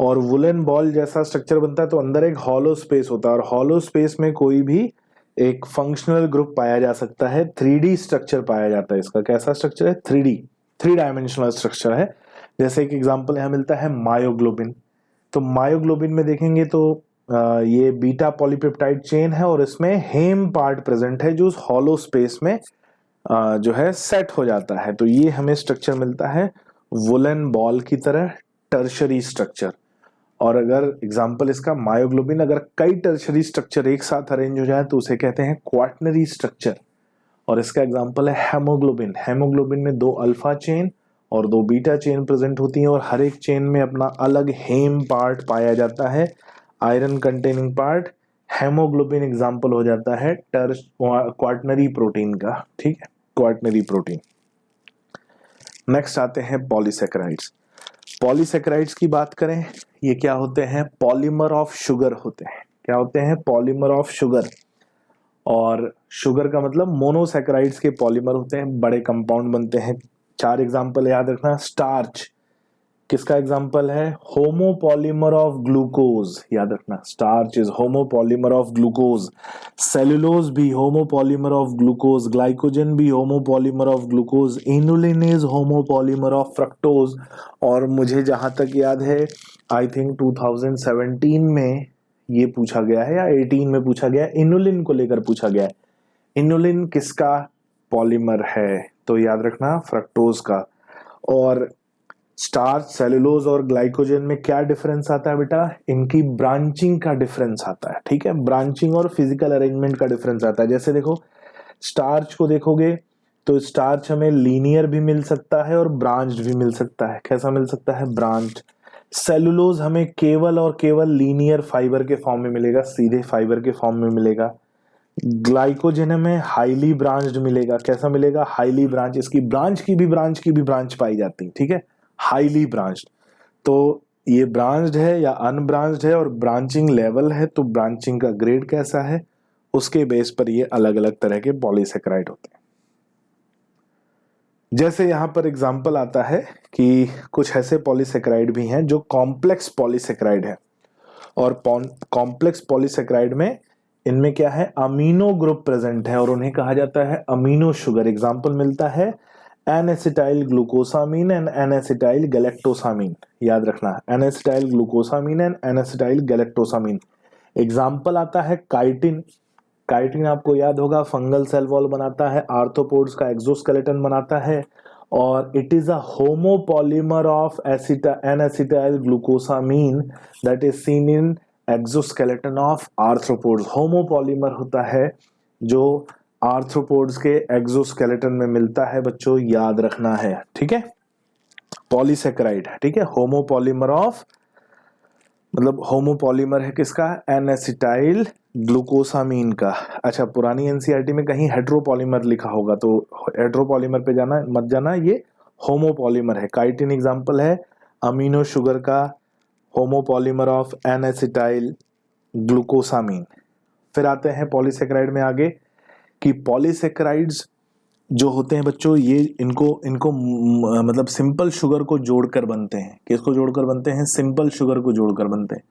और वुलन बॉल जैसा स्ट्रक्चर बनता है तो अंदर एक हॉलो स्पेस होता है, और हॉलो स्पेस में कोई भी एक फंक्शनल ग्रुप पाया जा सकता है, 3D स्ट्रक्चर पाया जाता है इसका। कैसा स्ट्रक्चर है? 3D, 3 डायमेंशनल स्ट्रक्चर है। जैसे एक एग्जांपल यहाँ मिलता है मायोग्लोबिन। तो मायोग्लोबिन में देखेंगे तो ये बीटा पॉलीपेप्टाइड चेन है और इसमें हेम पार्ट प्रेजेंट है जो उस हॉलो स्पेस में जो है सेट हो जाता है। तो ये हमें स्ट्रक्चर मिलता है वुलन बॉल की तरह, टर्शरी स्ट्रक्चर। और अगर एग्जांपल इसका मायोग्लोबिन, अगर कई टर्शरी स्ट्रक्चर एक साथ अरेंज हो जाए तो उसे कहते हैं क्वाटनरी स्ट्रक्चर। और इसका एग्जांपल है हेमोग्लोबिन। हेमोग्लोबिन में 2 अल्फा चेन और 2 बीटा चेन प्रेजेंट होती हैं और हर एक चेन में अपना अलग हेम पार्ट पाया जाता है, iron containing part. Haemoglobin example हो जाता है क्वाटनरी प्रोटीन का, ठीक है, क्वाटनरी प्रोटीन। नेक्स्ट आते हैं पॉलीसेकेराइड्स। पॉलीसेकेराइड्स की बात करें, ये क्या होते हैं? पॉलीमर ऑफ शुगर होते हैं। क्या होते हैं? Polymer of sugar. और शुगर का मतलब मोनोसेकेराइड्स के पॉलीमर होते हैं, बड़े कंपाउंड बनते हैं। 4 एग्जांपल याद रखना। स्टार्च किसका एग्जांपल है? होमोपॉलीमर ऑफ ग्लूकोज, याद रखना, starch is homopolymer of glucose. Cellulose भी होमोपॉलीमर ऑफ ग्लूकोज, ग्लाइकोजन भी homopolymer of glucose, inulin is homopolymer of fructose. और मुझे जहां तक याद है, आई थिंक 2017 में ये पूछा गया है या 18 में पूछा गया है, इनुलिन को लेकर पूछा गया है। इनुलिन किसका पॉलीमर है? तो याद रखना, फ्रक्टोज का। और स्टार्च, सेलुलोज और ग्लाइकोजन में क्या डिफरेंस आता है बेटा? इनकी ब्रांचिंग का डिफरेंस आता है, ठीक है, ब्रांचिंग और फिजिकल अरेंजमेंट का डिफरेंस आता है। जैसे देखो, स्टार्च को देखोगे तो स्टार्च हमें लीनियर भी मिल सकता है और ब्रांच्ड भी मिल सकता है। कैसा मिल सकता है? ब्रांच्ड। सेलुलोज हमें केवल और केवल लीनियर फाइबर के फॉर्म में मिलेगा, सीधे फाइबर के फॉर्म में मिलेगा। ग्लाइकोजन में हाईली ब्रांच्ड मिलेगा। कैसा मिलेगा? Highly branch. इसकी ब्रांच की भी ब्रांच पाई जाती है, ठीक है, हाईली ब्रांच्ड। तो ये ब्रांच्ड है या अनब्रांच्ड है और ब्रांचिंग लेवल है, तो ब्रांचिंग का ग्रेड कैसा है, उसके बेस पर ये अलग अलग तरह के पॉलीसेकेराइड होते हैं। जैसे यहां पर एग्जांपल आता है कि कुछ ऐसे पॉलीसेकेराइड भी हैं जो कॉम्प्लेक्स पॉलीसेकेराइड है। और कॉम्प्लेक्स पॉलीसेकेराइड में इनमें क्या है? अमीनो ग्रुप प्रेजेंट है और उन्हें कहा जाता है अमीनो शुगर। एग्जांपल मिलता है N acetyl glucosamine and N acetyl galactosamine. याद रखना, N acetyl glucosamine and N acetyl galactosamine. Example आता है काइटिन। काइटिन आपको याद होगा, फंगल सेल वॉल बनाता है, आर्थ्रोपोड्स का एक्सोस्केलेटन बनाता है, और it is a homopolymer of N-acetyl glucosamine that is seen in exoskeleton of arthropods. Homopolymer होता है जो आर्थ्रोपोड्स के एक्सोस्केलेटन में मिलता है, बच्चों याद रखना है, ठीक है। पॉलीसेकेराइड, ठीक है, होमोपॉलीमर ऑफ, मतलब होमोपॉलीमर है किसका? एन-एसिटाइल ग्लूकोसामीन का। अच्छा, पुरानी एनसीईआरटी में कहीं हेट्रोपॉलीमर लिखा होगा, तो हेट्रोपॉलीमर पे जाना मत जाना, ये होमोपॉलीमर है। काइटिन एग्जांपल है अमीनो शुगर का, होमोपॉलीमर ऑफ एन-एसिटाइल ग्लूकोसामीन। फिर आते हैं पॉलीसेकेराइड में आगे, कि पॉलीसेकेराइड्स जो होते हैं बच्चों, ये इनको मतलब सिंपल शुगर को जोड़कर बनते हैं। किसको जोड़कर बनते हैं? सिंपल शुगर को जोड़कर बनते हैं।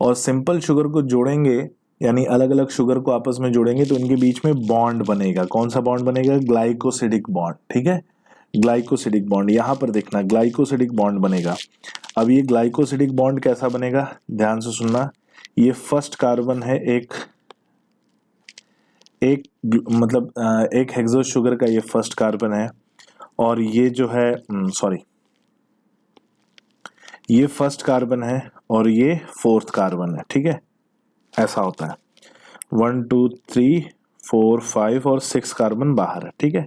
और सिंपल शुगर को जोड़ेंगे यानी अलग अलग शुगर को आपस में जोड़ेंगे तो इनके बीच में बॉन्ड बनेगा। कौन सा बॉन्ड बनेगा? ग्लाइकोसिडिक बॉन्ड, ठीक है, ग्लाइकोसिडिक बॉन्ड। यहां पर देखना, ग्लाइकोसिडिक बॉन्ड बनेगा। अब ये ग्लाइकोसिडिक बॉन्ड कैसा बनेगा? ध्यान से सुनना, ये फर्स्ट कार्बन है, मतलब एक हेक्सो शुगर का ये फर्स्ट कार्बन है, और ये जो है ये फर्स्ट कार्बन है और ये फोर्थ कार्बन है, ठीक है, ऐसा होता है। 1 2 3 4 5 और 6 कार्बन बाहर है, ठीक है।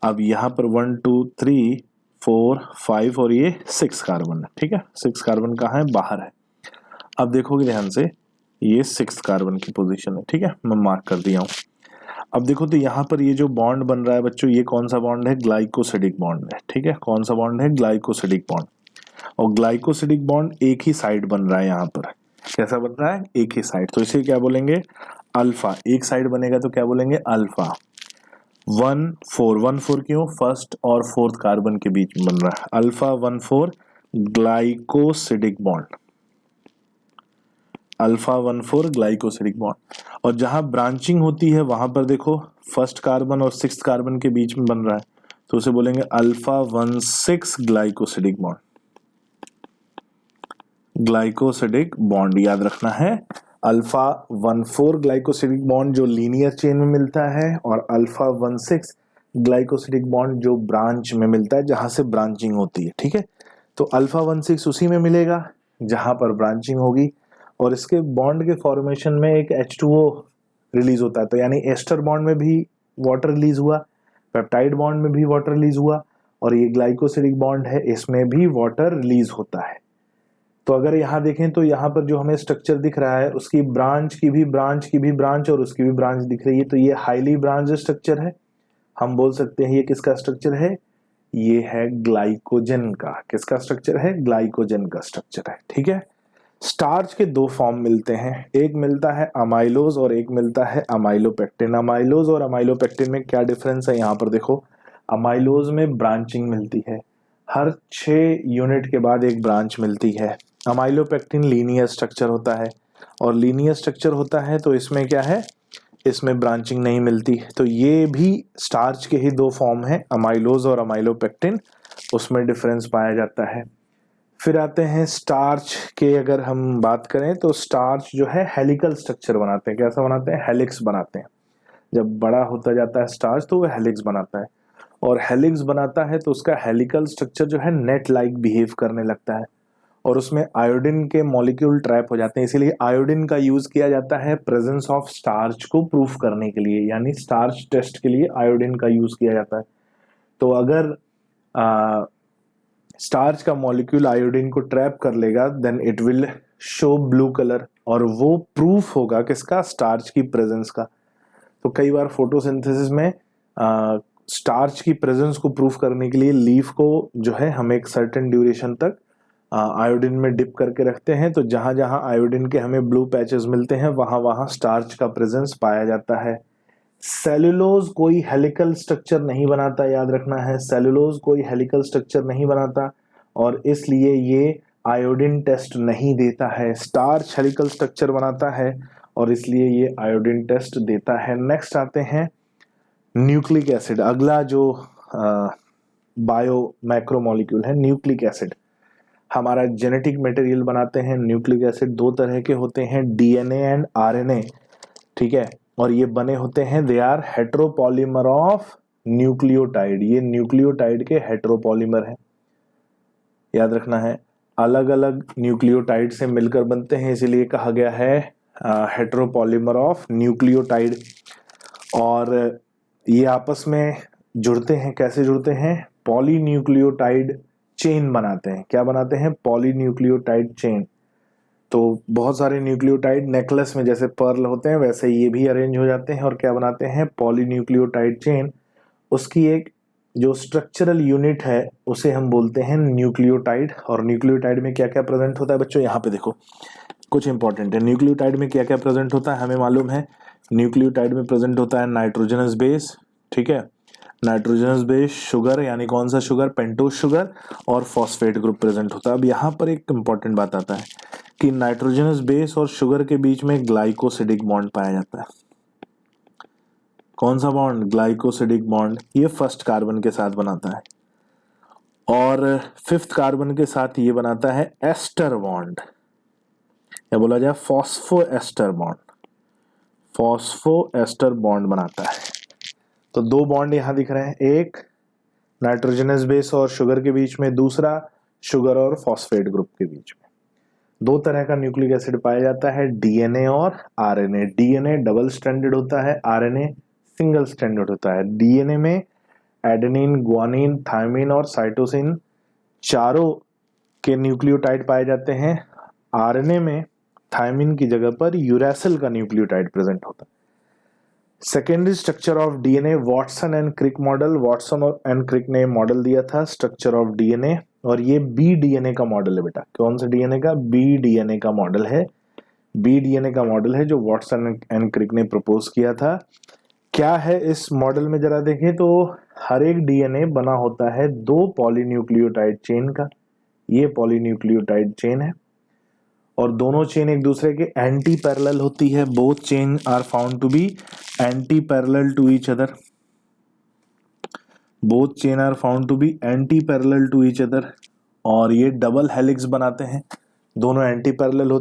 अब यहाँ पर 1 2 3 4 5 और ये 6 कार्बन है, ठीक है, 6 कार्बन कहाँ है? बाहर है। अब देखोगे ध्यान से, ये 6 कार्बन की पोजीशन है, ठीक है, मैं मार्क कर दिया हूँ। अब देखो तो यहाँ पर ये जो बॉन्ड बन रहा है बच्चों, ये कौन सा बॉन्ड है? ग्लाइकोसिडिक बॉन्ड है, ठीक है, कौन सा बॉन्ड है? Glycosidic bond. और ग्लाइकोसिडिक बॉन्ड एक ही साइड बन रहा है यहाँ पर। कैसा बन रहा है? एक ही साइड, तो इसे क्या बोलेंगे? अल्फा। एक साइड बनेगा तो क्या बोलेंगे? अल्फा। 1 4 क्यों? फर्स्ट और फोर्थ कार्बन के बीच में बन रहा है, alpha 1 4 glycosidic bond. Alpha 1,4 glycosidic bond. और जहां ब्रांचिंग होती है वहां पर देखो फर्स्ट कार्बन और सिक्स्थ कार्बन के बीच में बन रहा है, तो उसे बोलेंगे alpha 1,6 glycosidic bond. Glycosidic bond याद रखना है, अल्फा 1,4 ग्लाइकोसिडिक बॉन्ड जो लीनियर चेन में मिलता है, और अल्फा 1,6 ग्लाइकोसिडिक बॉन्ड जो ब्रांच में मिलता है, जहां से ब्रांचिंग होती है। ठीक है, तो अल्फा 1,6 उसी में मिलेगा जहां पर ब्रांचिंग होगी, और इसके बॉन्ड के फॉर्मेशन में एक H2O रिलीज होता है। तो यानी एस्टर बॉन्ड में भी वाटर रिलीज हुआ, पेप्टाइड बॉन्ड में भी वाटर रिलीज हुआ, और ये ग्लाइकोसिडिक बॉन्ड है इसमें भी वाटर रिलीज होता है। तो अगर यहाँ देखें तो यहाँ पर जो हमें स्ट्रक्चर दिख रहा है उसकी ब्रांच की भी ब्रांच और उसकी भी ब्रांच दिख रही है, तो ये हाईली ब्रांच स्ट्रक्चर है। हम बोल सकते हैं ये किसका स्ट्रक्चर है, ये है ग्लाइकोजन का। किसका स्ट्रक्चर है, ग्लाइकोजन का स्ट्रक्चर है। ठीक है, स्टार्च के दो फॉर्म मिलते हैं, एक मिलता है अमाइलोज और एक मिलता है अमाइलोपेक्टिन। अमाइलोज और अमाइलोपेक्टिन में क्या डिफरेंस है, यहाँ पर देखो, अमाइलोज में ब्रांचिंग मिलती है, हर 6 यूनिट के बाद एक ब्रांच मिलती है। अमाइलोपेक्टिन लीनियर स्ट्रक्चर होता है, और लीनियर स्ट्रक्चर होता है तो इसमें क्या है, इसमें ब्रांचिंग नहीं मिलती। तो ये भी स्टार्च के ही दो फॉर्म है, अमाइलोज और अमाइलोपेक्टिन, उसमें डिफरेंस पाया जाता है। फिर आते हैं स्टार्च के, अगर हम बात करें तो स्टार्च जो है हेलिकल स्ट्रक्चर बनाते हैं। कैसा बनाते हैं, हेलिक्स बनाते हैं। जब बड़ा होता जाता है स्टार्च तो वह हेलिक्स बनाता है, और हेलिक्स बनाता है तो उसका हेलिकल स्ट्रक्चर जो है नेट लाइक बिहेव करने लगता है, और उसमें आयोडीन के मॉलिक्यूल ट्रैप हो जाते हैं। इसीलिए आयोडीन का यूज किया जाता है प्रेजेंस ऑफ स्टार्च को प्रूफ करने के लिए, यानी स्टार्च टेस्ट के लिए आयोडीन का यूज किया जाता है। तो अगर स्टार्च का मॉलिक्यूल आयोडीन को ट्रैप कर लेगा then it will show blue colour, और वो प्रूफ होगा किसका, स्टार्च की प्रेजेंस का। तो कई बार फोटोसिंथेसिस में स्टार्च की प्रेजेंस को प्रूफ करने के लिए लीफ को जो है हम एक सर्टेन ड्यूरेशन तक आयोडीन में डिप करके रखते हैं, तो जहां जहां आयोडीन के हमें ब्लू पैचेस मिलते हैं वहां वहां स्टार्च का प्रेजेंस पाया जाता है। सेलुलोज कोई हेलिकल स्ट्रक्चर नहीं बनाता, याद रखना है, सेलुलोज कोई हेलिकल स्ट्रक्चर नहीं बनाता, और इसलिए ये आयोडीन टेस्ट नहीं देता है। स्टार्च हेलिकल स्ट्रक्चर बनाता है, और इसलिए ये आयोडीन टेस्ट देता है। नेक्स्ट आते हैं न्यूक्लिक एसिड, अगला जो बायो मैक्रोमोलिक्यूल है न्यूक्लिक एसिड। हमारा जेनेटिक मटेरियल बनाते हैं न्यूक्लिक एसिड, दो तरह के होते हैं, डीएनए एंड आरएनए। ठीक है, और ये बने होते हैं, they are heteropolymer of nucleotide. ये न्यूक्लियोटाइड के हेट्रोपॉलीमर है, याद रखना है, अलग अलग न्यूक्लियोटाइड से मिलकर बनते हैं, इसीलिए कहा गया है हेट्रोपॉलीमर ऑफ न्यूक्लियोटाइड। और ये आपस में जुड़ते हैं, कैसे जुड़ते हैं, पॉलीन्यूक्लियोटाइड चेन बनाते हैं। क्या बनाते हैं, पॉलीन्यूक्लियोटाइड चेन। तो बहुत सारे न्यूक्लियोटाइड नेकलेस में जैसे पर्ल होते हैं वैसे ये भी अरेंज हो जाते हैं, और क्या बनाते हैं, पॉलीन्यूक्लियोटाइड चेन। उसकी एक जो स्ट्रक्चरल यूनिट है उसे हम बोलते हैं न्यूक्लियोटाइड। और न्यूक्लियोटाइड में क्या क्या प्रेजेंट होता है बच्चों, यहाँ पे देखो कुछ इंपॉर्टेंट है। न्यूक्लियोटाइड में क्या क्या प्रेजेंट होता है हमें मालूम है, न्यूक्लियोटाइड में प्रेजेंट होता है नाइट्रोजनस बेस। ठीक है, नाइट्रोजनस बेस शुगर, यानी कौन सा शुगर, पेंटोज शुगर, और फॉस्फेट ग्रुप प्रेजेंट होता है। अब यहाँ पर एक इंपॉर्टेंट बात आता है कि नाइट्रोजनस बेस और शुगर के बीच में ग्लाइकोसिडिक बॉन्ड पाया जाता है। कौन सा बॉन्ड, ग्लाइकोसिडिक बॉन्ड। ये फर्स्ट कार्बन के साथ बनाता है, और फिफ्थ कार्बन के साथ ये बनाता है एस्टर बॉन्ड, या बोला जाए phospho ester bond. Phospho ester bond बनाता है। तो दो बॉन्ड यहां दिख रहे हैं, एक नाइट्रोजनस बेस और शुगर के बीच में, दूसरा शुगर और फॉस्फेट ग्रुप के बीच में। दो तरह का न्यूक्लिक एसिड पाया जाता है, डीएनए और आरएनए। डीएनए डबल स्ट्रैंडेड होता है, आरएनए सिंगल स्ट्रैंडेड होता है। डीएनए में एडेनिन, गुआनिन, थायमिन और साइटोसिन चारों के न्यूक्लियोटाइड पाए जाते हैं। आरएनए में थायमिन की जगह पर यूरैसिल का न्यूक्लियोटाइड प्रेजेंट होता है। Secondary structure of DNA, Watson and Crick model. Watson and Crick ने मॉडल दिया था स्ट्रक्चर ऑफ डीएनए, और ये बी डीएनए का मॉडल है बेटा। कौन सा डीएनए का, बी डीएनए का मॉडल है। बी डीएनए का मॉडल है जो वॉटसन एंड क्रिक ने प्रपोज किया था। क्या है इस मॉडल में जरा देखें तो, हर एक डीएनए बना होता है दो पॉलीन्यूक्लियोटाइड चेन का, ये पॉलीन्यूक्लियोटाइड चेन है, और दोनों चेन एक दूसरे के एंटी पैरेलल होती है. Both chain are found to be anti parallel to each other. Both chain are found to be anti parallel to each other. और ये डबल हेलिक्स बनाते हैं. दोनों एंटी पैरेलल होते